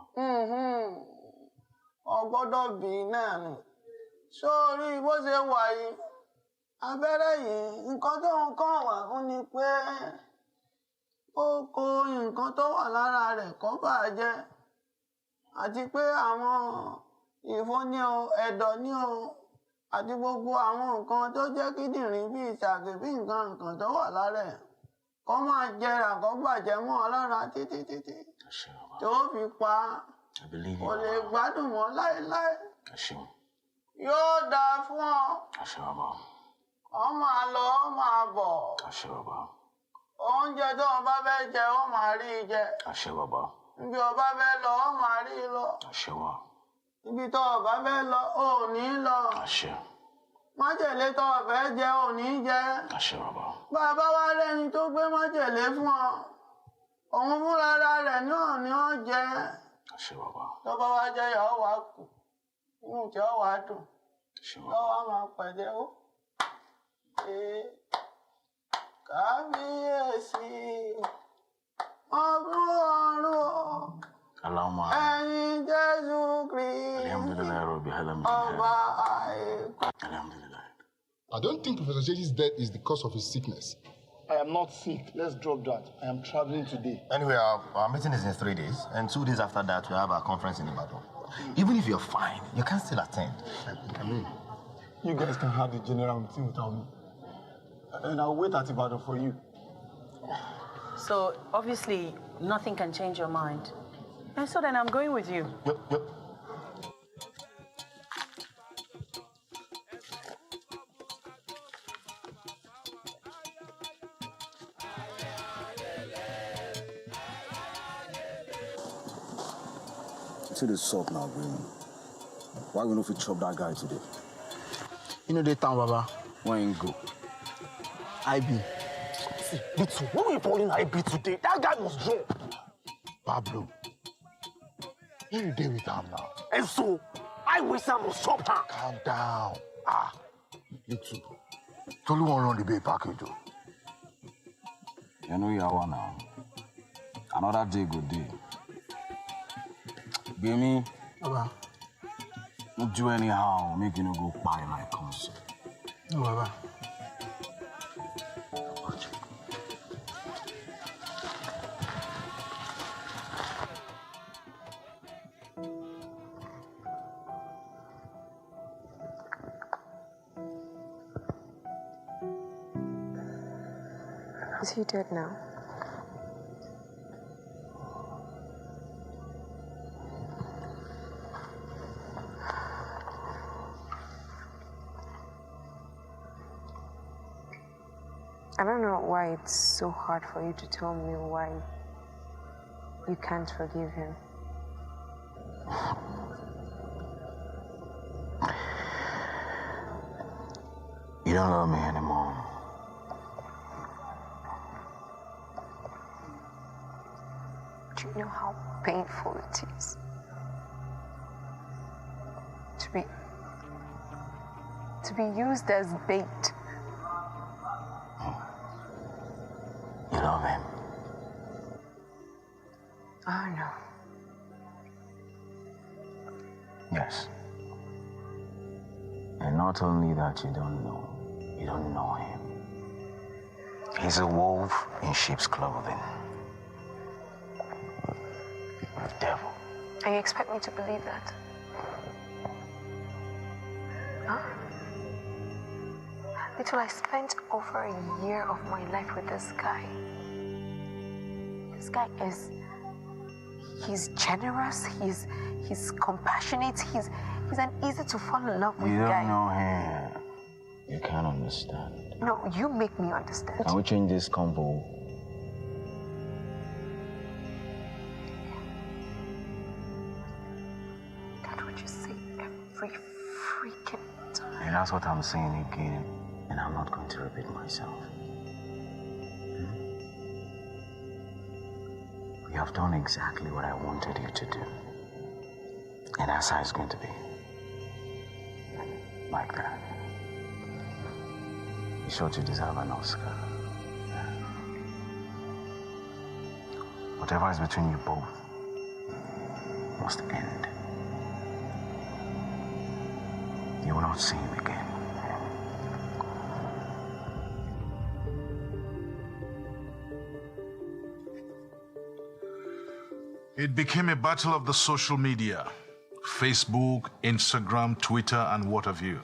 Ọgbọ́dọ̀ bí náà ni. Sórí bó ṣe wà yìí, abẹ́rẹ́ yìí, nǹkan tó ń kàn wá fún ni pé ó kó nǹkan tó wà lára rẹ̀ kó bàjẹ́. Àti pé àwọn ìfun ní o, ẹ̀dọ̀ ní o, àti gbogbo àwọn nǹkan tó jẹ́ kíndìnrín bíi ìsàkè bí nǹkan tó wà lára ẹ̀. Kó máa jẹrà kó bàjẹ́ mọ́ ọ lára títí. Tó fi pa kò lè gbádùn mọ́ láéláé. Yóò dáa fún ọ. Ọ máa lọ, ọ máa bọ̀. Oúnjẹ tó o bá fẹ́ jẹ, ọ máa rí jẹ. Ibi o bá fẹ́ lọ, ọ máa rí lọ. Ibi tó o bá fẹ́ lọ, ò ní lọ. Májèlé tó o fẹ́ jẹ, ò ní jẹ. Bàbá wa rẹ́ni tó gbé májèlé fún ọ. Òun fúnra rẹ̀ náà ni ó jẹ. Tó bá wá jẹ yà ọ wá kù. Inú tí ọ wá dùn. Lọ́wọ́ máa pẹ̀jẹ́ ó. Kábíyèsí. Ọdún ọ̀run. Ẹ̀yin Jésù Kristi. Ọba àìkú. I don't think Professor Jeji's death is the cause of his sickness. I am not sick. Let's drop that. I am traveling today. Anyway, our meeting is in 3 days, and 2 days after that, we have our conference in Ibadan. Even if you're fine, you can still attend. I mean, you guys can have the general meeting without me. And I'll wait at Ibadan for you. So, obviously, nothing can change your mind. And so then I'm going with you. Yep. See the salt now, bro. Why we not fit chop that guy today? You know the town, Baba. Why ain't go? IB. See, Little, what were you calling IB today? That guy was drunk. Pablo, you deal with him now. And so, I wish I must chop her. Calm down. Little. Tolu won't run the bay package, though. You know you are now. Another day good day. Baby, Baba. Don't do anyhow, make you no go buy like console. No, Baba. Is he dead now? I don't know why it's so hard for you to tell me why you can't forgive him. You don't love me anymore. Do you know how painful it is to be used as bait? You love him? Oh, no. Yes. And not only that you don't know him. He's a wolf in sheep's clothing. The devil. And you expect me to believe that? Huh? Little, I spent over a year of my life with this guy. This guy he's generous, he's compassionate, he's an easy to fall in love with guy. You don't know him. You can't understand. No, you make me understand. Can we change this convo? That's what you say every freaking time. And that's what I'm saying again. And I'm not going to repeat myself. You have done exactly what I wanted you to do. And that's how it's going to be. Like that. You sure you deserve an Oscar. Whatever is between you both must end. You will not see him again. It became a battle of the social media. Facebook, Instagram, Twitter, and what have you.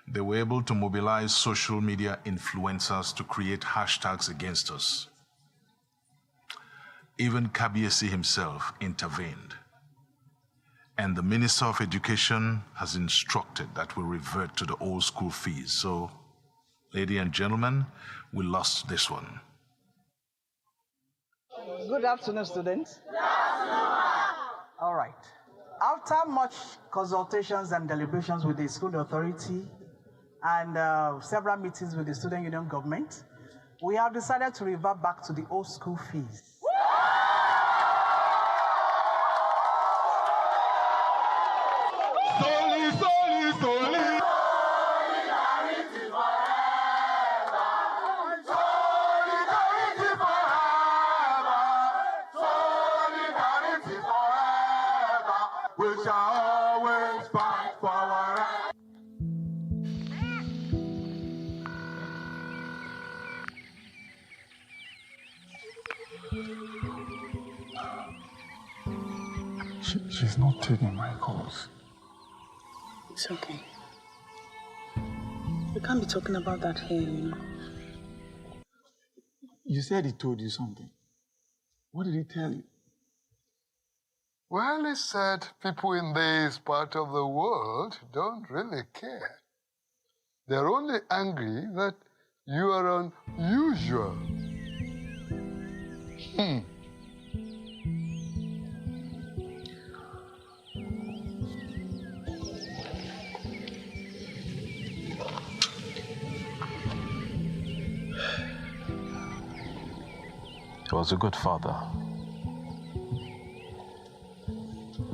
They were able to mobilize social media influencers to create hashtags against us. Even Kabiesi himself intervened. And the Minister of Education has instructed that we revert to the old school fees. So, ladies and gentlemen, we lost this one. Good afternoon, students. Good afternoon. All right. After much consultations and deliberations with the school authority and several meetings with the student union government, we have decided to revert back to the old school fees. She's not taking my calls. It's okay. We can't be talking about that here, you know. You said he told you something. What did he tell you? Well, he said people in this part of the world don't really care. They're only angry that you are unusual. He was a good father.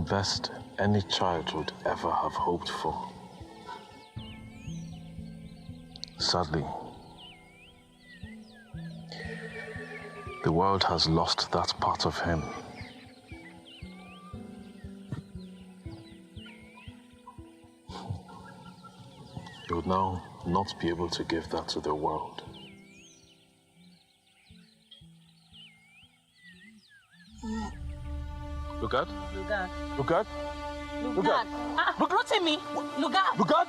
Best any child would ever have hoped for. Sadly, the world has lost that part of him. He would now not be able to give that to the world. Lugard? Lugard. Lugard? Lugard. Look at me. Lugard. Lugard?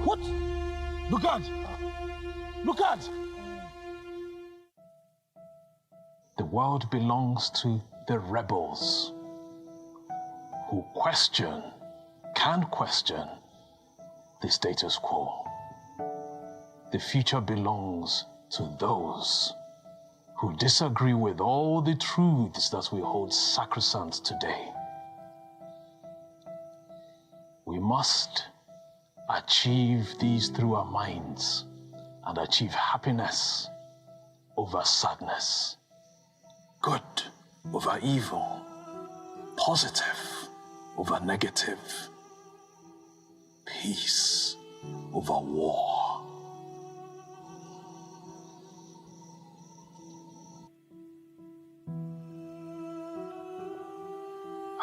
What? Lugard? Lugard? The world belongs to the rebels who can question the status quo. The future belongs to those who disagree with all the truths that we hold sacrosanct today. We must achieve these through our minds and achieve happiness over sadness, good over evil, positive over negative, peace over war.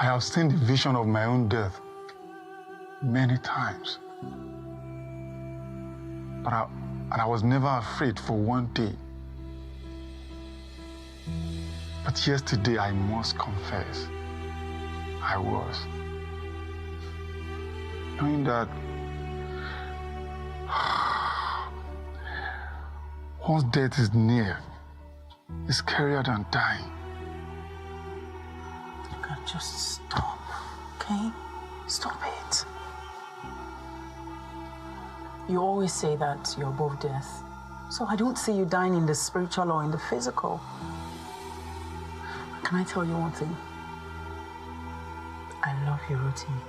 I have seen the vision of my own death many times. But I was never afraid for one day. But yesterday, I must confess, I was. Knowing that once death is near, it's scarier than dying. Just stop, okay? Stop it. You always say that you're above death. So I don't see you dying in the spiritual or in the physical. Can I tell you one thing? I love you, Rotimi.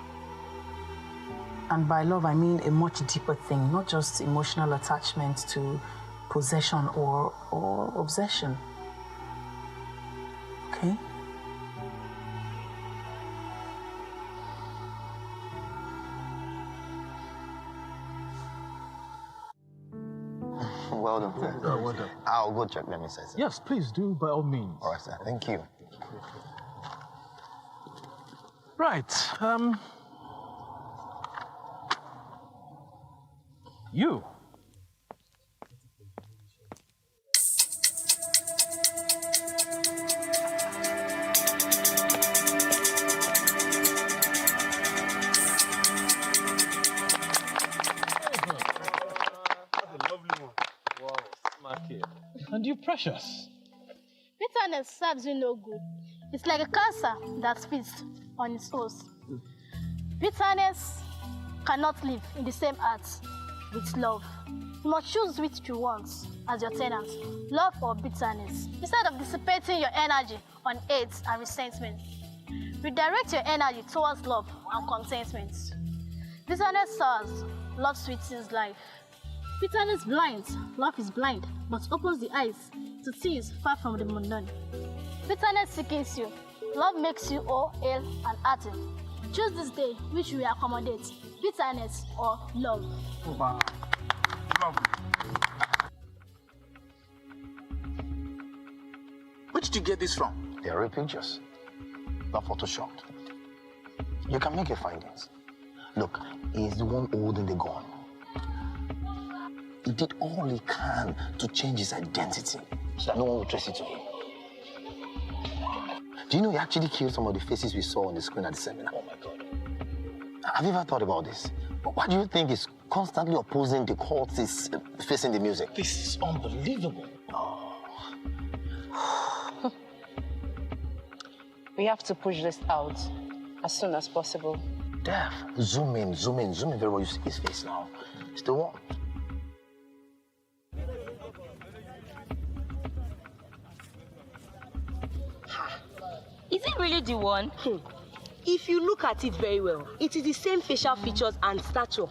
And by love, I mean a much deeper thing, not just emotional attachment to possession or obsession. Okay? Well done, sir. Yeah, well done. I'll go check them inside, sir. Yes, please do, by all means. All right, sir. Thank you. Right. You. And you precious. Bitterness serves you no good. It's like a cancer that feeds on its host. Bitterness cannot live in the same earth with love. You must choose which you want as your tenant, love or bitterness. Instead of dissipating your energy on hate and resentment, redirect your energy towards love and contentment. Bitterness sours, love sweetens life. Bitterness blinds, love is blind, but opens the eyes to things far from the mundane. Bitterness sickens you, love makes you all ill and hearty. Choose this day which will accommodate bitterness or love. Wow. Where did you get this from? They are real pictures, not photoshopped. You can make your findings. Look, he's the one holding the gun. He did all he can to change his identity so that no one would trace it to him. Do you know he actually killed some of the faces we saw on the screen at the seminar? Oh my God. Have you ever thought about this? Why do you think he's constantly opposing the courts he's facing the music? This is unbelievable. We have to push this out as soon as possible. Def, zoom in very well. You see his face now. It's the one. Is it really the one? If you look at it very well, it is the same facial features and stature.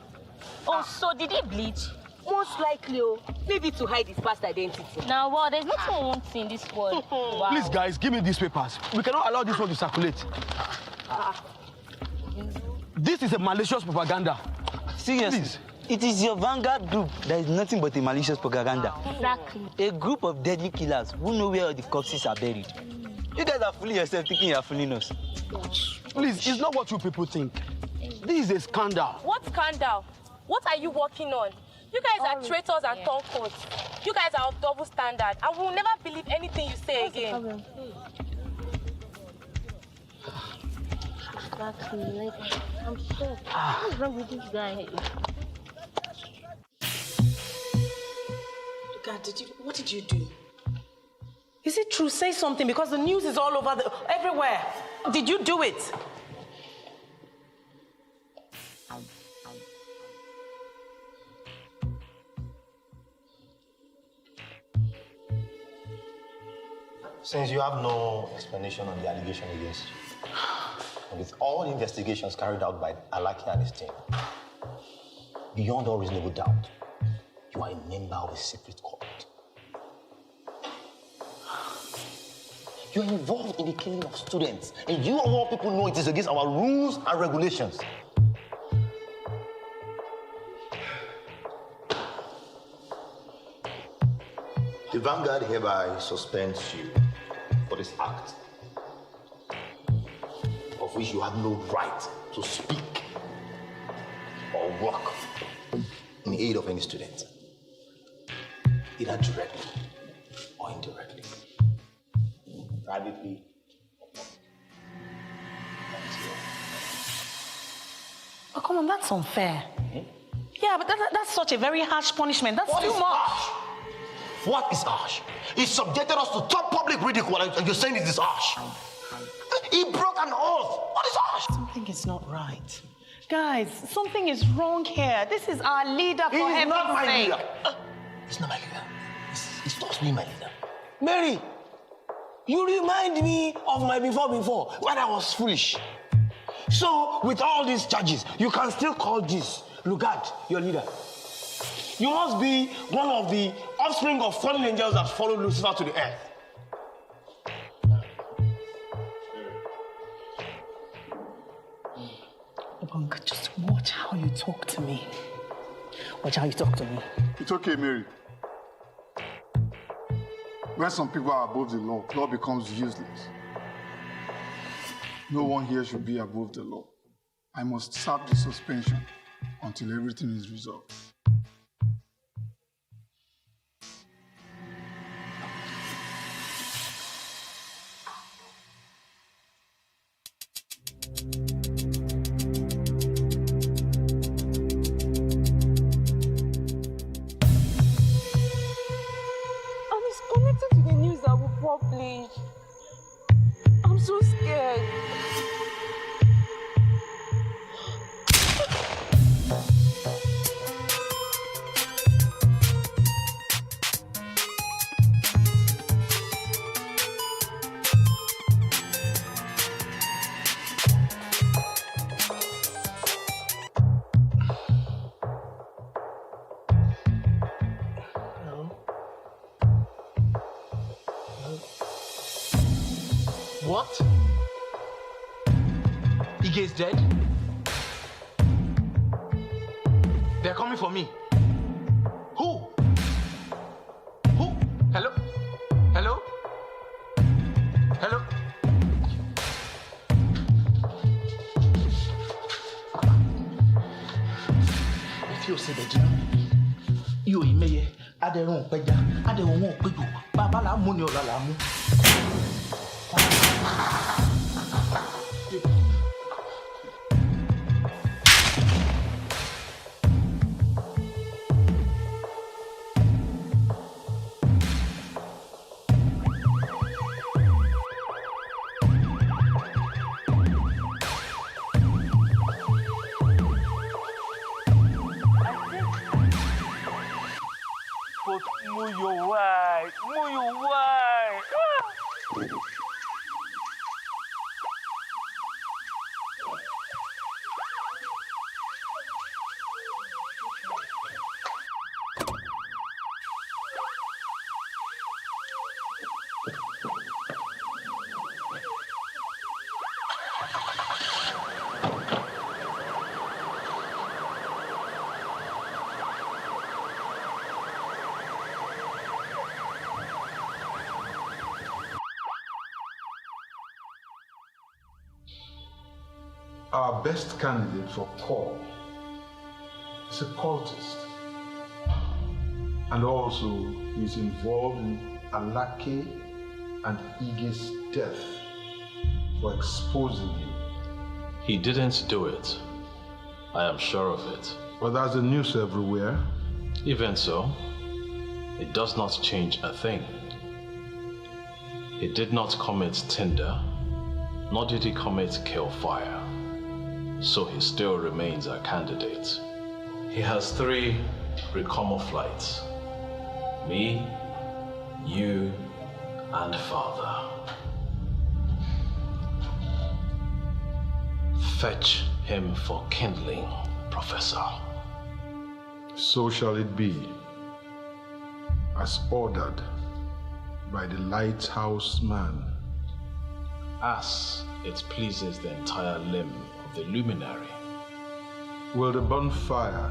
Oh, so did he bleach? Most likely, maybe to hide his past identity. Now, well, there's nothing I won't see in this world. Wow. Please, guys, give me these papers. We cannot allow this one to circulate. This is a malicious propaganda. Seriously, please. It is your vanguard group that is nothing but a malicious propaganda. Exactly. A group of deadly killers who know where all the corpses are buried. You guys are fooling yourself thinking you're fooling us. Please, it's not what you people think. This is a scandal. What scandal? What are you working on? You guys are traitors and turncoats. You guys are of double standard. I will never believe anything you say again. Exactly. Like, I'm shocked. What's wrong with this guy? God, what did you do? Is it true? Say something, because the news is all over, everywhere. Did you do it? Since you have no explanation on the allegation against you, and with all the investigations carried out by Alaki and his team, beyond all reasonable doubt, you are a member of a secret cult. You are involved in the killing of students, and you of all people know it is against our rules and regulations. The Vanguard hereby suspends you for this act, of which you have no right to speak or work in aid of any student, either directly or indirectly, privately. Oh, come on, that's unfair. Yeah, but that's such a very harsh punishment. That's too much. Harsh? What is harsh? He subjected us to top public ridicule, and you're saying it is harsh. He broke an oath. What is harsh? Something is not right. Guys, something is wrong here. This is our leader, for heaven's sake. He's not my leader. He's not my leader. He stops being my leader. Mary, you remind me of my before when I was foolish. So, with all these charges, you can still call this Lugard your leader. You must be one of the offspring of fallen angels that followed Lucifer to the earth. Obang, just watch how you talk to me. Watch how you talk to me. It's okay, Mary. When some people are above the law becomes useless. No one here should be above the law. I must serve the suspension until everything is resolved. Please. I'm so scared. What? Ige is dead? They're coming for me. Who? Who? Hello? Hello? Hello? If you say that you may, I don't pay, I don't want people. Baba la money or la mu. Our best candidate for call is a cultist. And also, he's involved in Alake and Ige's death for exposing him. He didn't do it. I am sure of it. But there's the news everywhere. Even so, it does not change a thing. He did not commit tinder, nor did he commit killfire. So he still remains a candidate. He has 3 recomer flights. Me, you, and Father. Fetch him for kindling, Professor. So shall it be, as ordered by the lighthouse man. As it pleases the entire limb of the luminary. Will the bonfire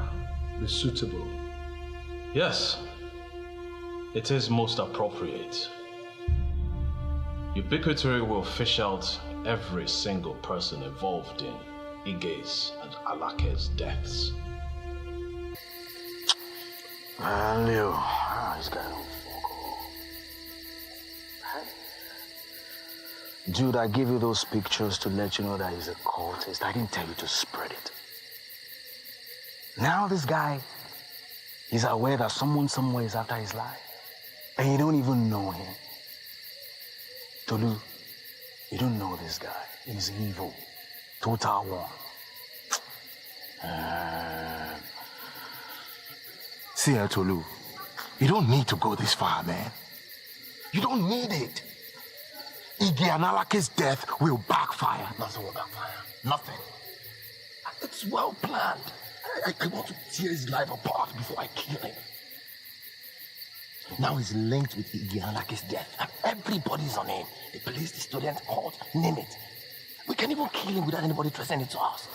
be suitable? Yes, it is most appropriate. Ubiquity will fish out every single person involved in Ige's and Alake's deaths. Leo, he's got no Dude, I gave you those pictures to let you know that he's a cultist. I didn't tell you to spread it. Now this guy, he's aware that someone somewhere is after his life. And you don't even know him. Tolu, you don't know this guy. He's evil. Total one. See here, Tolu, you don't need to go this far, man. You don't need it. Ige Analake's death will backfire. Nothing will backfire. Nothing. It's well planned. I want to tear his life apart before I kill him. Now he's linked with Ige Analake's death, and everybody's on him. The police, the student, court, name it. We can even kill him without anybody tracing it to us.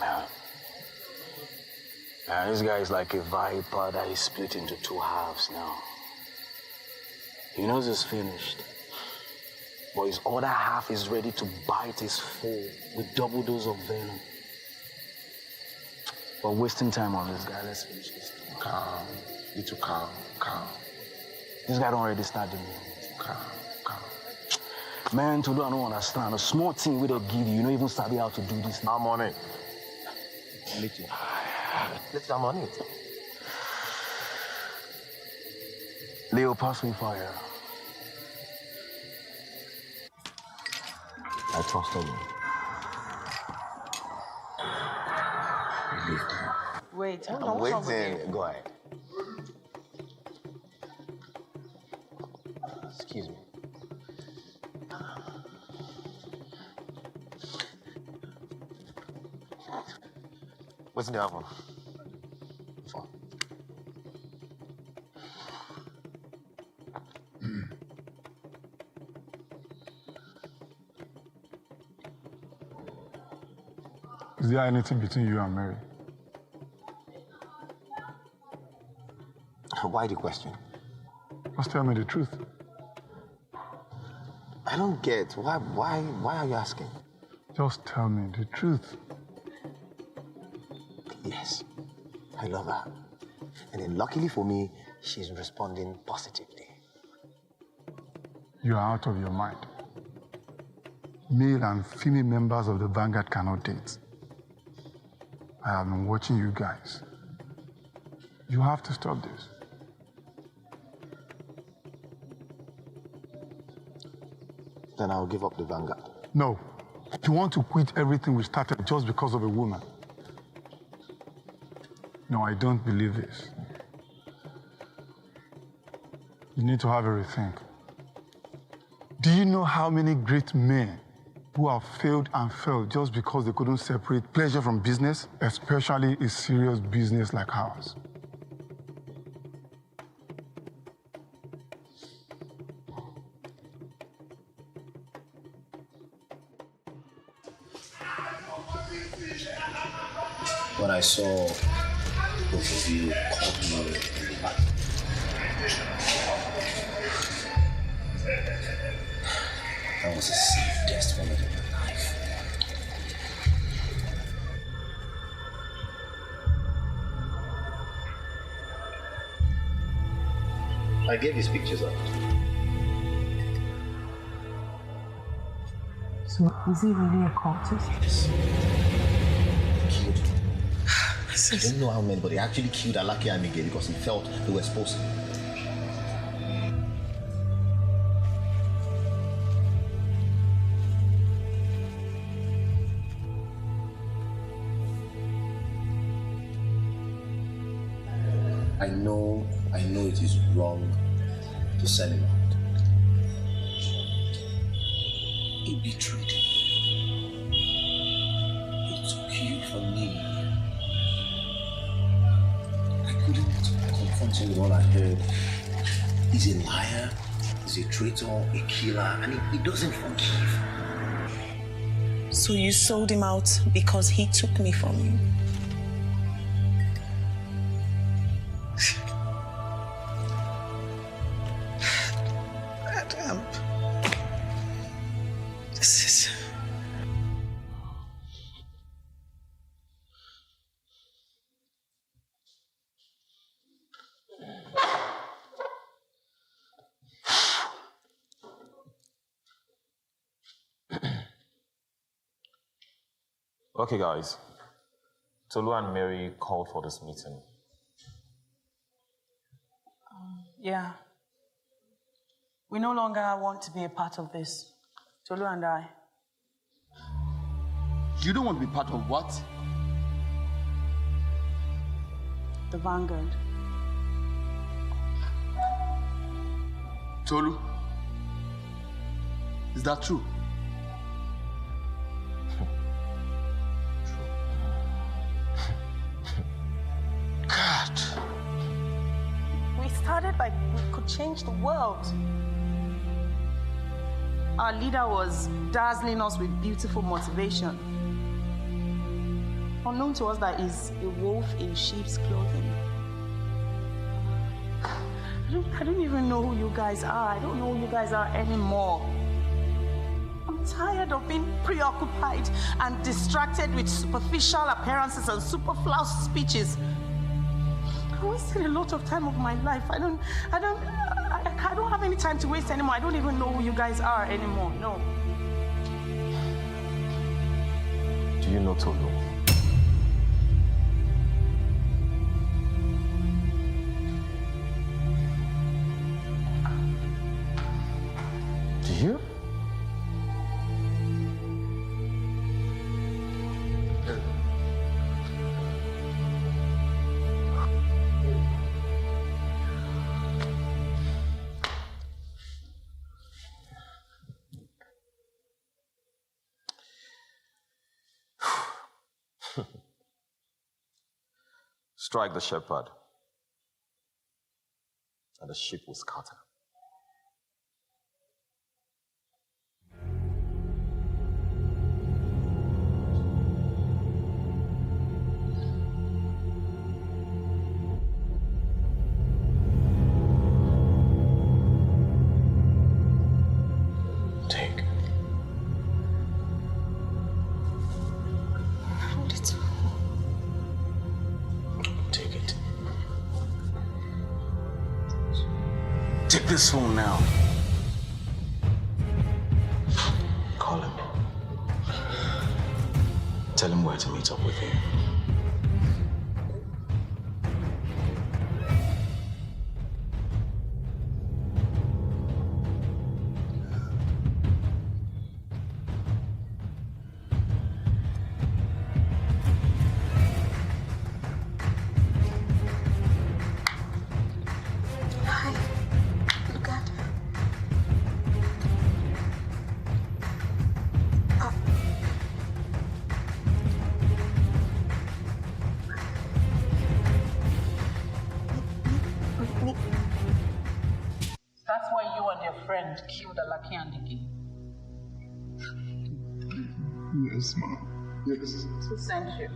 Yeah, this guy is like a viper that is split into two halves now. He knows it's finished. But his other half is ready to bite his foe with double dose of venom. But wasting time on this guy, let's finish this thing. Calm. You too calm. This guy don't already start the meal. Calm. Man, Tolu, I don't understand. A small thing with a giddy, you don't even study how to do this. I'm on it. I'm on it. Leo, pass me fire. I trusted you. Wait, hold I'm on. What's wrong with waiting. you? Go ahead. Excuse me. What's in the oven? Is there anything between you and Mary? Why the question? Just tell me the truth. I don't get. Why are you asking? Just tell me the truth. Yes, I love her. And then luckily for me, she's responding positively. You are out of your mind. Male and female members of the Vanguard cannot date. I have been watching you guys. You have to stop this. Then I'll give up the Vanguard. No. You want to quit everything we started just because of a woman. No, I don't believe this. You need to have a rethink. Do you know how many great men who have failed and failed just because they couldn't separate pleasure from business, especially a serious business like ours? When I saw both of you caught me in the back, that was a safest moment of my life. I gave these pictures out. So, is he really a cultist? Yes. Killed. I don't know how many, but he actually killed Alaki and Miguel because he felt they were supposed to. I know it is wrong to sell him out. He betrayed you. He took you from me. I couldn't confront him with what I heard. He's a liar, he's a traitor, a killer, and he doesn't forgive. So you sold him out because he took me from you? This is... Okay, guys. Tolu and Mary called for this meeting. Yeah. We no longer want to be a part of this. Tolu and I. You don't want to be part of what? The Vanguard. Tolu, is that true? sounded like we could change the world. Our leader was dazzling us with beautiful motivation. Unknown to us that he's a wolf in sheep's clothing. I don't even know who you guys are. I don't know who you guys are anymore. I'm tired of being preoccupied and distracted with superficial appearances and superfluous speeches. I wasted a lot of time of my life. I don't have any time to waste anymore. I don't even know who you guys are anymore. No. Do you know Tolu? Do you? Strike the shepherd, and the sheep will scatter. Take. Take it. Take this phone now. Call him. Tell him where to meet up with him. Hi, Lugard. That's why you and your friend killed Alaki and Diki. Yes, ma'am. Yes. Who sent you?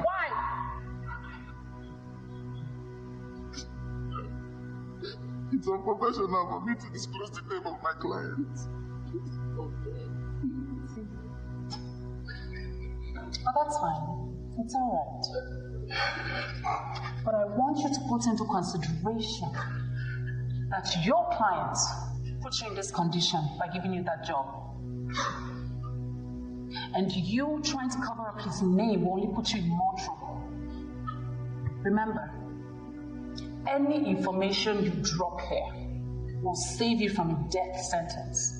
Why? It's unprofessional for me to disclose the name of my client. Oh, that's fine. It's all right. But I want you to put into consideration that your client put you in this condition by giving you that job. And you trying to cover up his name will only put you in more trouble. Remember, any information you drop here will save you from a death sentence.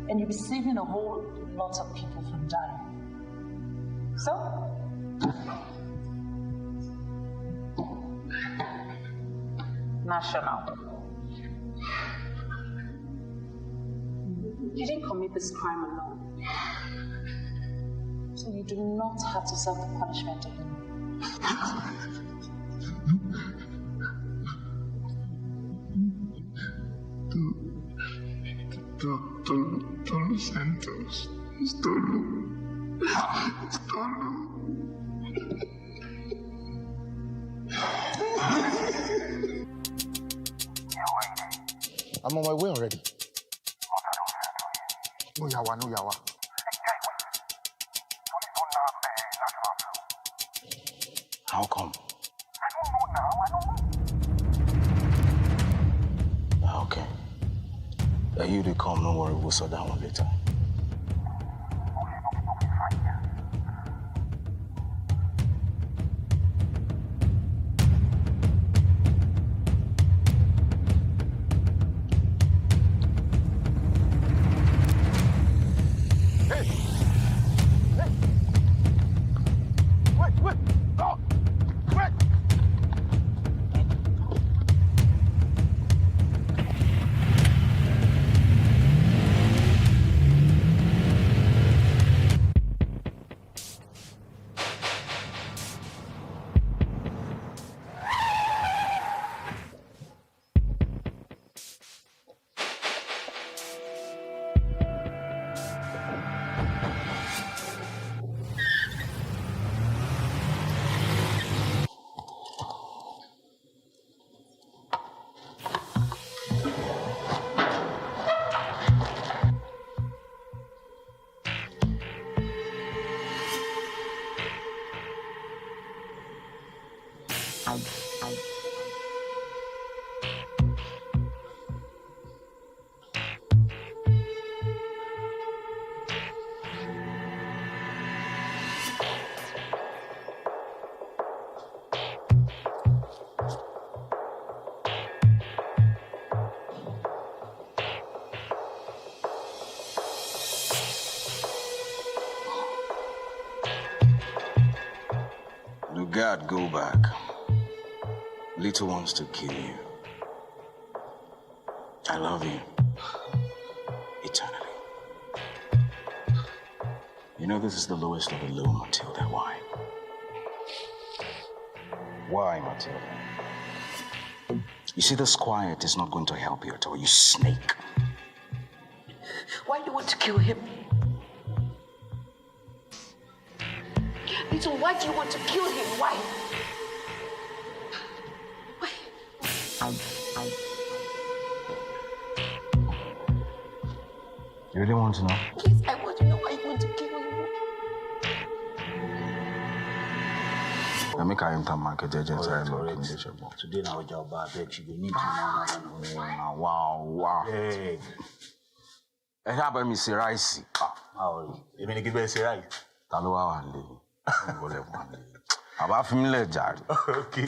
And you'll be saving a whole lot of people from dying. So, National. You didn't commit this crime alone. So you do not have to suffer the punishment alone. Tolu Santos. It's Tolu. It's Tolu. I'm on my way already. No yawa, no yawa. How come? Okay. You to come, no worry, we'll sort that one later. Lugard, go back. Little wants to kill you. I love you. Eternally. You know this is the lowest of the low, Matilda. Why? Why, Matilda? You see, this quiet is not going to help you at all, you snake. Why do you want to kill him? Little, why do you want to kill him? Why? You really want to know? Please, I want to know why you want to kill him. I make I enter market agents and Today now we job back. She go need to know. Wow. Hey. And how about me say rice? How are you? You mean give me say rice? Talo wa le. Aba fi mi le jare. Okay.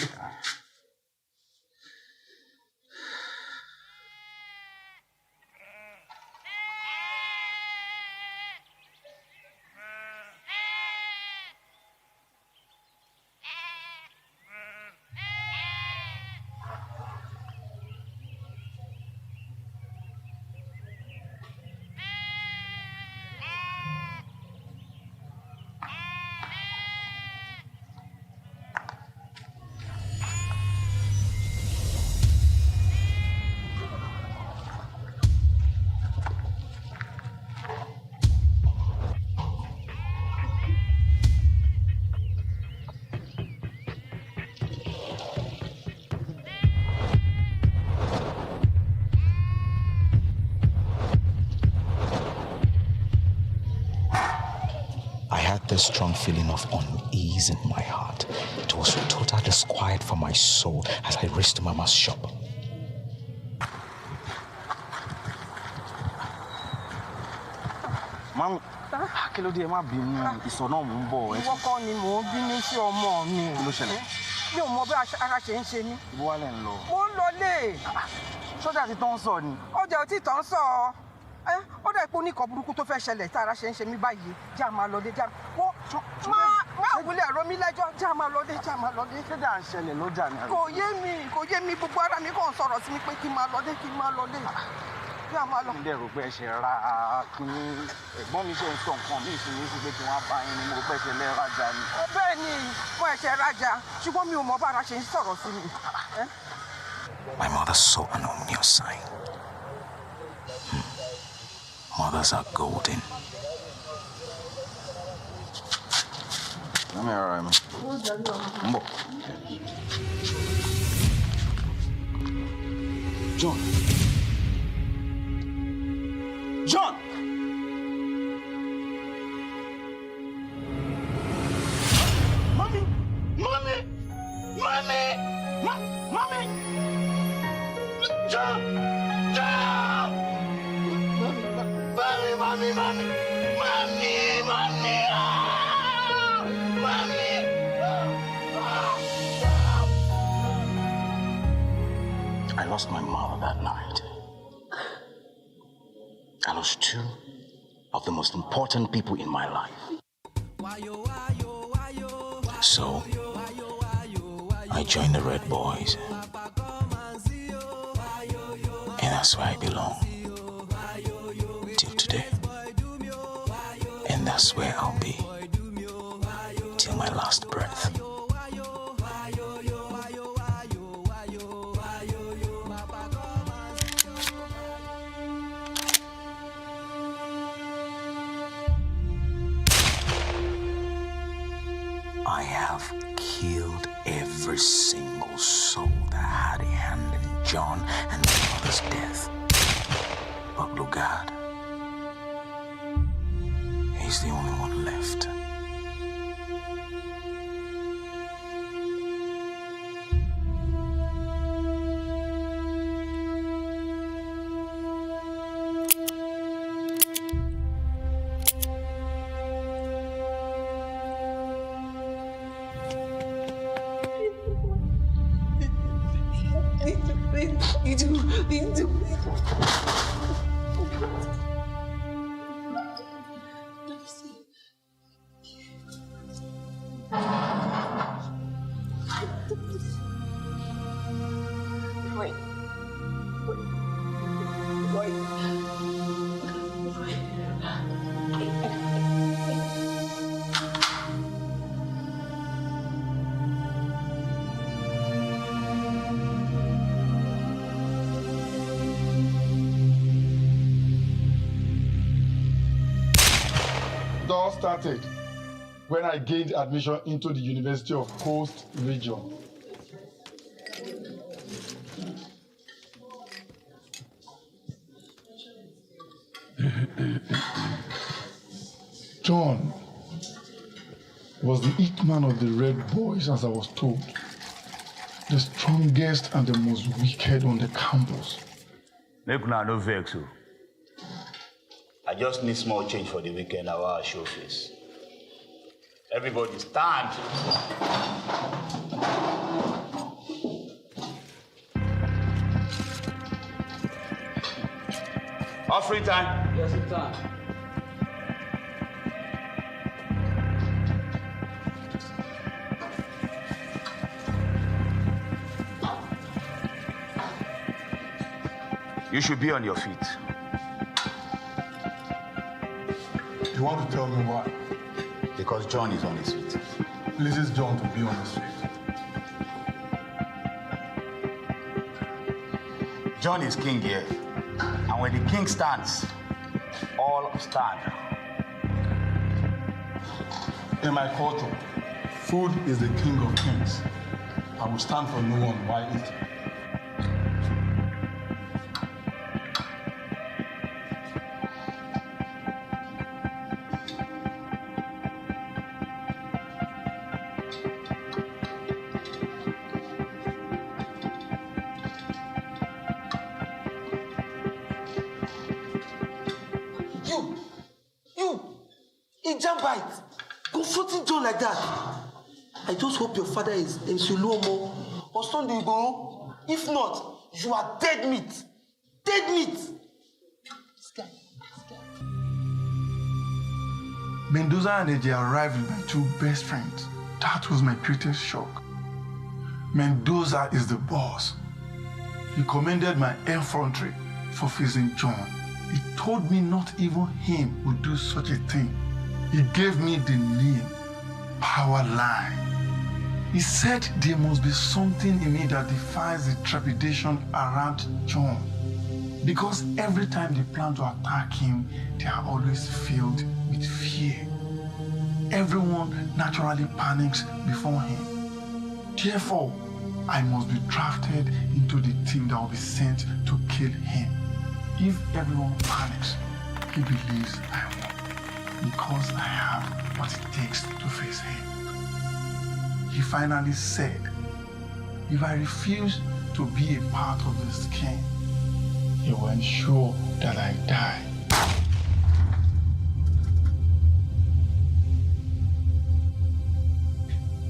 A strong feeling of unease in my heart. It was total disquiet for my soul as I raced to Mama's shop. Mami, kí ló dé má bínú ìsọ̀nà mò ń bọ̀. Ìwọ kọ́ ni mò ń bínú sí ọmọ mi. Kí ló ṣẹlẹ̀? Mi ò mọ bí ara ṣe ń ṣe mí. Ibo wá lẹ̀ ń lọ? Mo ń lọ lé. Sọ́jà ti tán sọ ni. Ọjà ò tí tán sọ. Ó dà pé oníkan burúkú tó fẹ́ ṣẹlẹ̀ tí ara ṣe ń ṣe mí báyìí. Jẹ́ àmà lọ́dẹ jẹ́ àmà. Má wulẹ̀ ẹ̀rọ mi lẹ́jọ́ jẹ́ àmà lọ́dẹ jẹ́ àmà lọ́dẹ. Ṣé dà ń ṣẹlẹ̀ lọ́jà ni? Kò yé mi gbogbo ara mi kàn sọ̀rọ̀ sí mi pé kí n máa lọ́dẹ kí n máa lọ́dẹ. Jẹ́ àmà lọ. Ilé ẹ̀rọ pé ẹ ṣe ra kíní ẹ̀gbọ́n mi ṣe ń sọ nǹkan mi ìsinmi sí pé kí wọ́n bá yín ni mo pẹ́ ṣe lẹ́rajà ni. Bẹ́ẹ̀ ni mo ẹ̀ṣẹ̀ rajà ṣùgbọ́n mi ò mọ bá ara ṣe ń sọ̀rọ̀ sí mi. My mother saw an ominous sign. Mothers are golden. Let me arrive. Mbo. John. John! Mommy! John! Mommy! I lost my mother that night. I lost two of the most important people in my life. So, I joined the Red Boys. And that's where I belong. Till today. And that's where I'll be. Till my last breath. I have killed every single soul that had a hand in John and my mother's death. But Lugard, he's the only one left. started when I gained admission into the University of Coast Region. John was the hitman of the Red Boys, as I was told. The strongest and the most wicked on the campus. Make no vex. I just need small change for the weekend. I will show face. Everybody stand. Off free time. Yes, in time. You should be on your feet. You want to tell me why? Because John is on his feet. Pleases John to be on his feet. John is king here. And when the king stands, all stand. In my culture, food is the king of kings. I will stand for no one while eating. Confronting John like that. I just hope your father is Msuluomo or Sunday Igbo. If not, you are dead meat. Dead meat. This guy. Mendoza and AJ arrived with my two best friends. That was my greatest shock. Mendoza is the boss. He commended my effrontery for facing John. He told me not even him would do such a thing. He gave me the name, Powerline. He said there must be something in me that defies the trepidation around John. Because every time they plan to attack him, they are always filled with fear. Everyone naturally panics before him. Therefore, I must be drafted into the team that will be sent to kill him. If everyone panics, he believes I won. Because I have what it takes to face him. He finally said, if I refuse to be a part of the scheme, he will ensure that I die.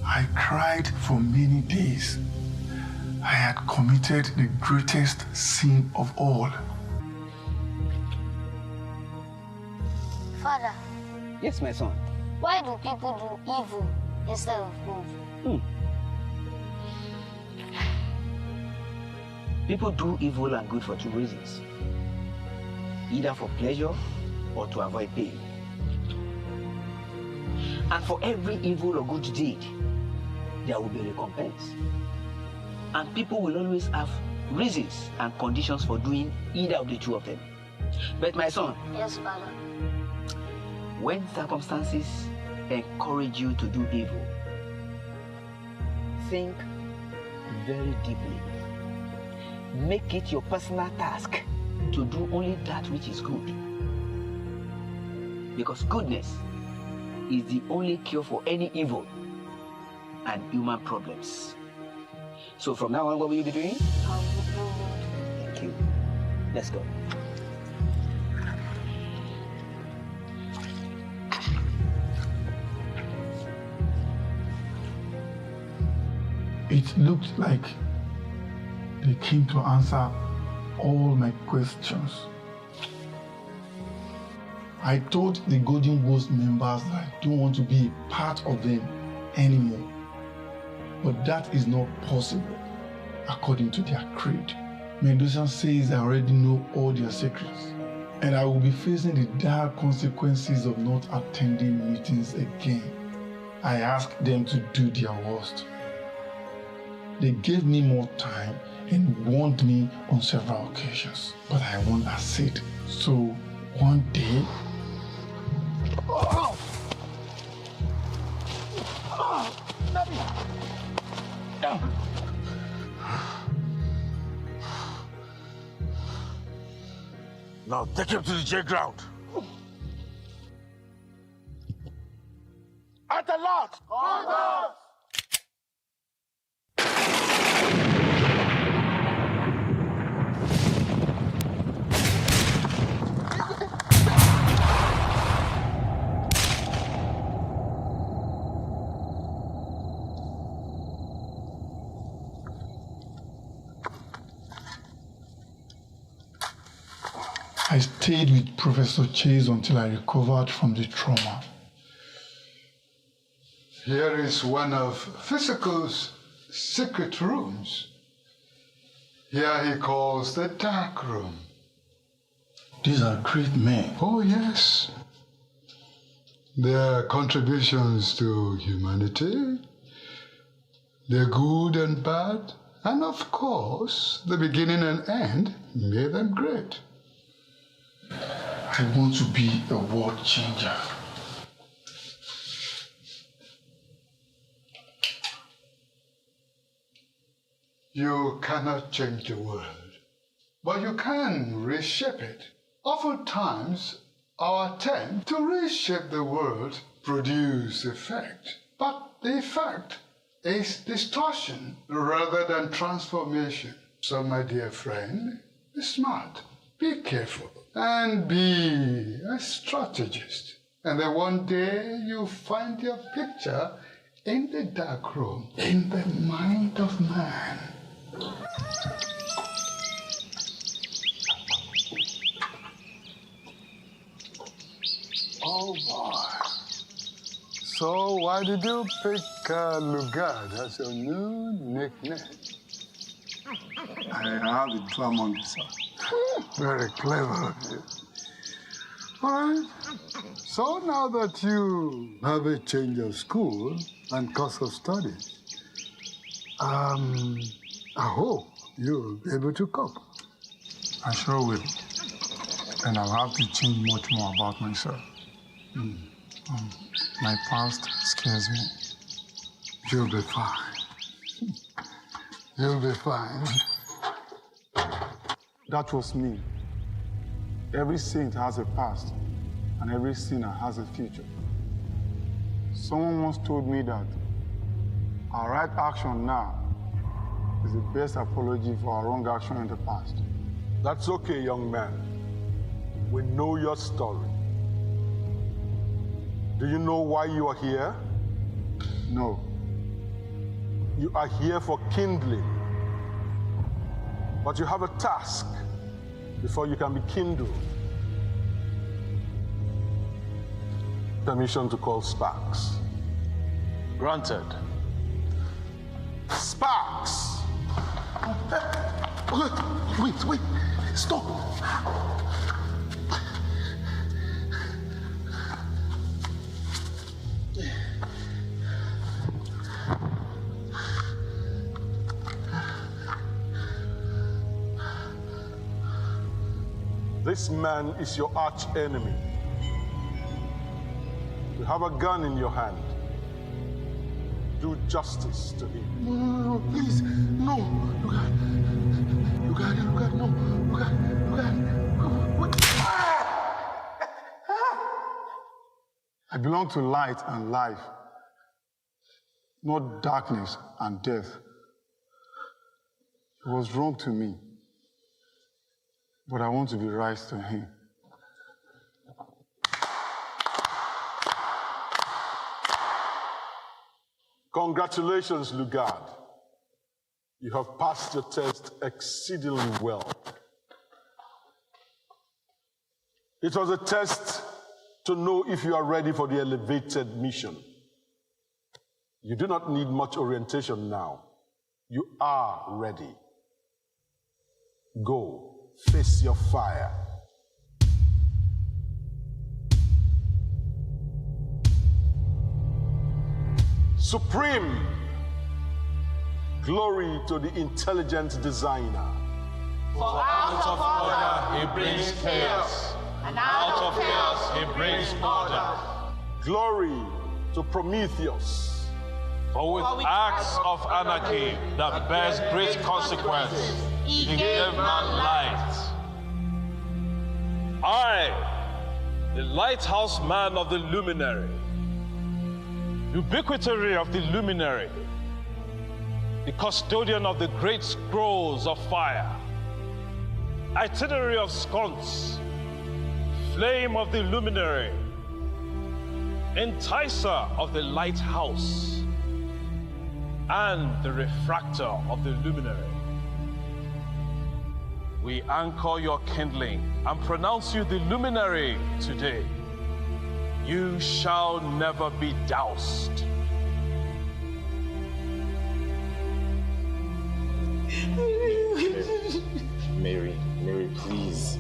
I cried for many days. I had committed the greatest sin of all. Father. Yes, my son. Why do people do evil instead of good? People do evil and good for two reasons. Either for pleasure or to avoid pain. And for every evil or good deed, there will be a recompense. And people will always have reasons and conditions for doing either of the two of them. But my son. Yes, Father. When circumstances encourage you to do evil, think very deeply. Make it your personal task to do only that which is good. Because goodness is the only cure for any evil and human problems. So from now on, what will you be doing? Thank you. Let's go. It looked like they came to answer all my questions. I told the Golden Ghost members that I don't want to be a part of them anymore. But that is not possible, according to their creed. Mendoza says I already know all their secrets, and I will be facing the dire consequences of not attending meetings again. I asked them to do their worst. They gave me more time and warned me on several occasions, but I won't accede. So one day, Now take him to the jail ground. At the lot! Orders! I stayed with Professor Chase until I recovered from the trauma. Here is one of Physical's secret rooms. Here he calls the dark room. These are great men. Oh, yes. Their contributions to humanity, the good and bad, and of course, the beginning and end made them great. I want to be a world changer. You cannot change the world, but you can reshape it. Oftentimes, our attempt to reshape the world produces effect, but the effect is distortion rather than transformation. So, my dear friend, be smart, be careful, and be a strategist. And then one day you'll find your picture in the dark room, in the mind of man. Oh boy. So why did you pick Lugard as your new nickname? I have the drum on this side. Very clever of you. All right. So now that you have a change of school and course of study, I hope you'll be able to cope. I sure will. And I'll have to change much more about myself. My past scares me. You'll be fine. You'll be fine. That was me. Every saint has a past, and every sinner has a future. Someone once told me that our right action now is the best apology for our wrong action in the past. That's okay, young man. We know your story. Do you know why you are here? No. You are here for kindling. But you have a task before you can be kindled. Permission to call sparks. Granted. Sparks! Wait, stop. This man is your arch enemy. You have a gun in your hand. Do justice to him. No, please. No. Lugard, no. Lugard. I belong to light and life, not darkness and death. It was wrong to me, but I want to be right to him. Congratulations, Lugard. You have passed your test exceedingly well. It was a test to know if you are ready for the elevated mission. You do not need much orientation now. You are ready. Go, face your fire. Supreme, glory to the intelligent designer. For out of order he brings chaos, and out of chaos he brings order. Glory to Prometheus. For with acts of anarchy that bears great consequence, he gave man light. I, the lighthouse man of the luminary, ubiquitary of the luminary, the custodian of the great scrolls of fire, itinerary of sconce, flame of the luminary, enticer of the lighthouse, and the refractor of the luminary. We anchor your kindling and pronounce you the luminary today. You shall never be doused. Mary, please.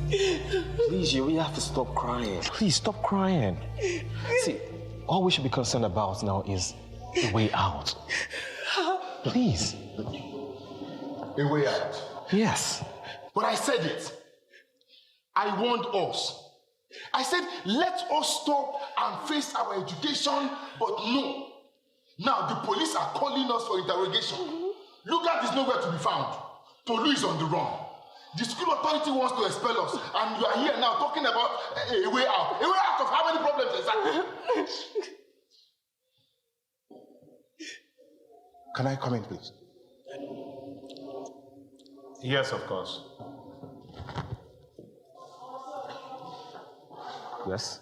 Please, you really have to stop crying. Please, stop crying. See, all we should be concerned about now is the way out. Please. A way out? Yes. But I said it. I warned us. I said, let us stop and face our education, but no. Now the police are calling us for interrogation. Lugard is nowhere to be found. Tolu is on the run. The school authority wants to expel us, and you are here now talking about a way out. A way out of how many problems exactly? Can I come in, please? Yes, of course. Yes?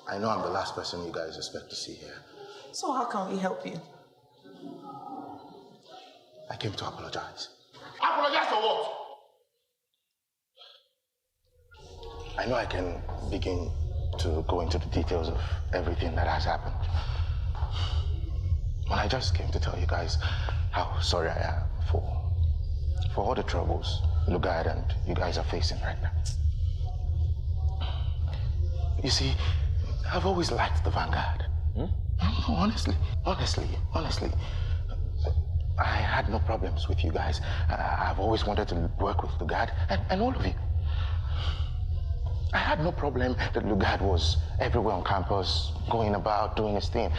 I know I'm the last person you guys expect to see here. So how can we help you? I came to apologize. Apologize for what? I know I can begin to go into the details of everything that has happened. But I just came to tell you guys how sorry I am for all the troubles Lugard and you guys are facing right now. You see, I've always liked the Vanguard. Honestly. I had no problems with you guys. I've always wanted to work with Lugard and all of you. I had no problem that Lugard was everywhere on campus, going about, doing his thing.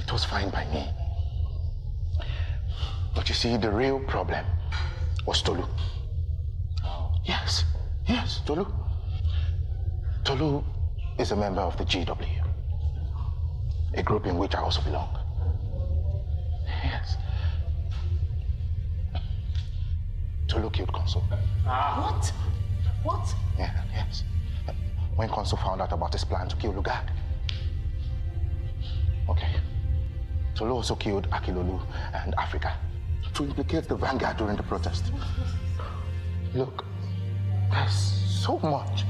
It was fine by me. But you see, the real problem was Tolu. Yes, Tolu. Tolu is a member of the GW, a group in which I also belong. Yes. Tolu killed Consul. What? Yes. When Consul found out about his plan to kill Lugard. Okay. Tolu also killed Akilolu and Africa to implicate the Vanguard during the protest. Look, there's so much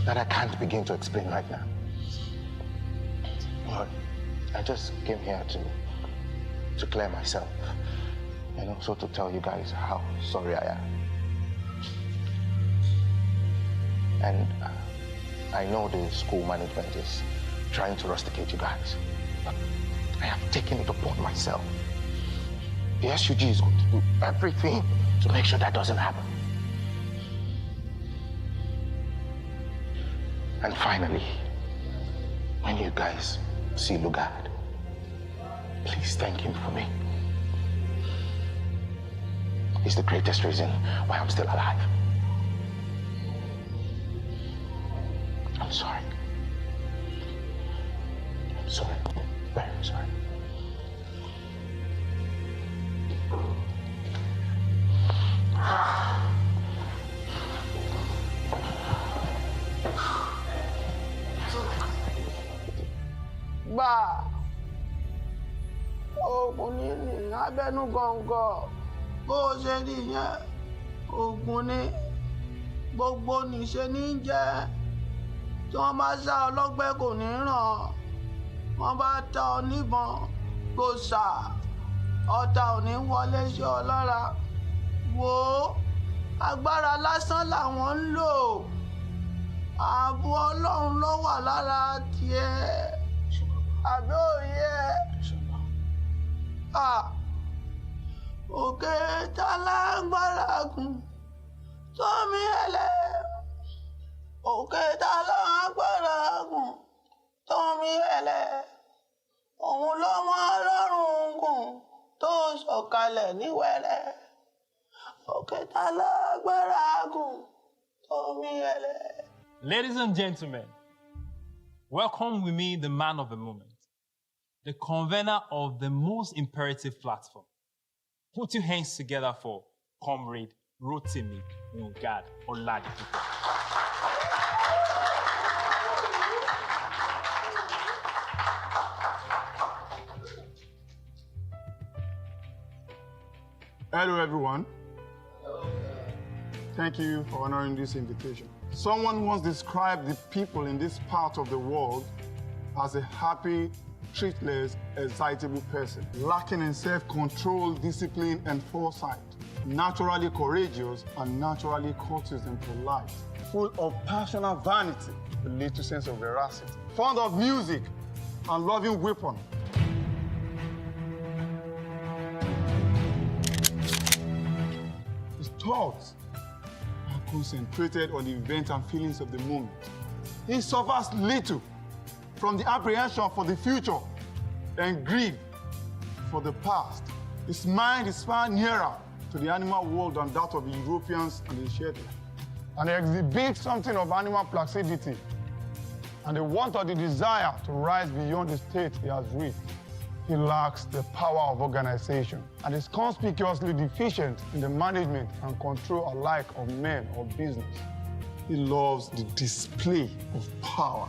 that I can't begin to explain right now. But I just came here to clear myself and also to tell you guys how sorry I am. And I know the school management is trying to rusticate you guys, but I have taken it upon myself. The SUG is going to do everything to make sure that doesn't happen. And finally, when you guys see Lugard, please thank him for me. He's the greatest reason why I'm still alive. I'm sorry. I'm sorry. Very sorry. Gbà oògùn ní abẹ́nú gọ̀ǹgọ̀ bó ṣe rí yẹn oògùn ní gbogbo níṣe ní jẹ́ tí wọ́n bá sá ọlọ́gbẹ́ kò ní ràn wọ́n bá ta ọ níbọn kò sà ọ̀tá ò ní wọlé sí ọ lára wò ó agbára lásán làwọn ń lò ààbò Ọlọ́run ló wà lára tiẹ̀. Àbí òye òkè tálágbára gùn tómi ẹlẹ́ òkè tálágbára gùn tómi ẹlẹ́ òun ló mọ Ọlọ́run gùn tó sọ̀kalẹ̀ níwẹ̀rẹ̀ òkè tálágbára gùn tómi ẹlẹ́. Ladies and gentlemen, welcome with me the man of the moment, the convener of the most imperative platform. Put your hands together for Comrade Rotimi Lugard Oladipo. Hello, everyone. Thank you for honoring this invitation. Someone once described the people in this part of the world as a happy, treatless, excitable person, lacking in self-control, discipline, and foresight, naturally courageous and naturally courteous and polite, full of passionate vanity, a little sense of veracity, fond of music, and loving weapon. His thoughts are concentrated on the events and feelings of the moment. He suffers little from the apprehension for the future and grief for the past. His mind is far nearer to the animal world than that of the Europeans and the Shetland. And he exhibits something of animal placidity and the want or the desire to rise beyond the state he has reached. He lacks the power of organization and is conspicuously deficient in the management and control alike of men or business. He loves the display of power,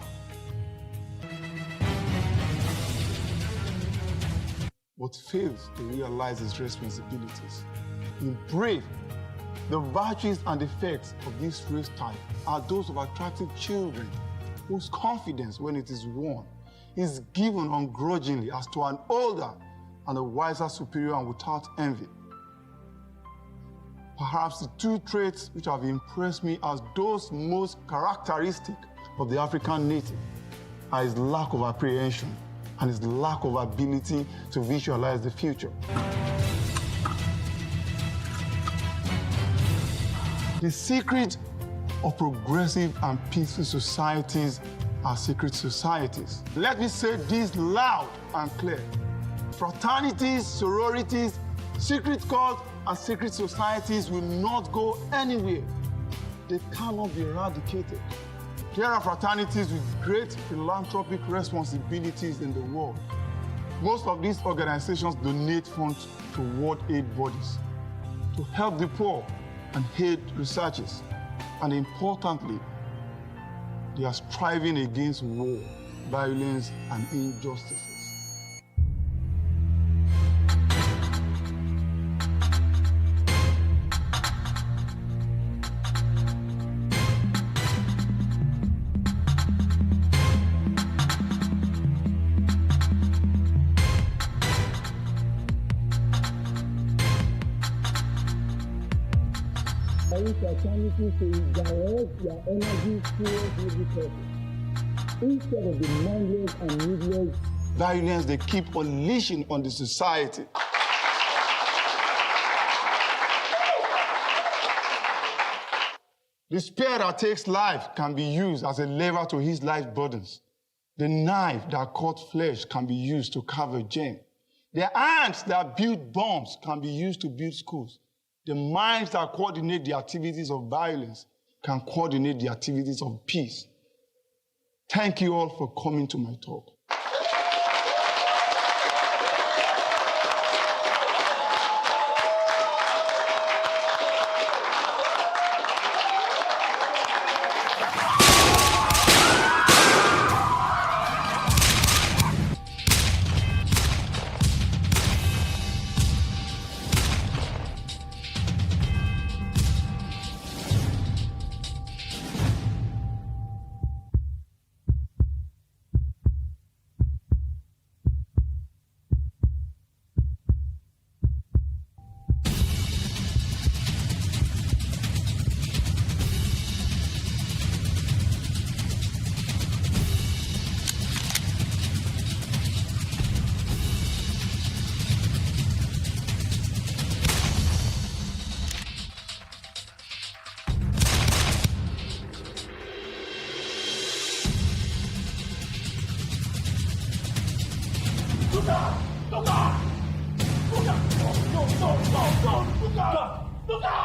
but fails to realize his responsibilities. In brief, the virtues and effects of this race type are those of attractive children whose confidence, when it is won, is given ungrudgingly as to an older and a wiser superior and without envy. Perhaps the two traits which have impressed me as those most characteristic of the African native are his lack of apprehension and his lack of ability to visualize the future. The secret of progressive and peaceful societies are secret societies. Let me say this loud and clear. Fraternities, sororities, secret cults, and secret societies will not go anywhere. They cannot be eradicated. There are fraternities with great philanthropic responsibilities in the world. Most of these organizations donate funds to world aid bodies to help the poor and aid researchers. And importantly, they are striving against war, violence, and injustices. Fraternity to direct their energy towards liberty instead of the mindless and needless violence they keep unleashing on the society. The spear that takes life can be used as a lever to ease life burdens. The knife that cuts flesh can be used to carve a gem. The hands that build bombs can be used to build schools. The minds that coordinate the activities of violence can coordinate the activities of peace. Thank you all for coming to my talk. Lugard!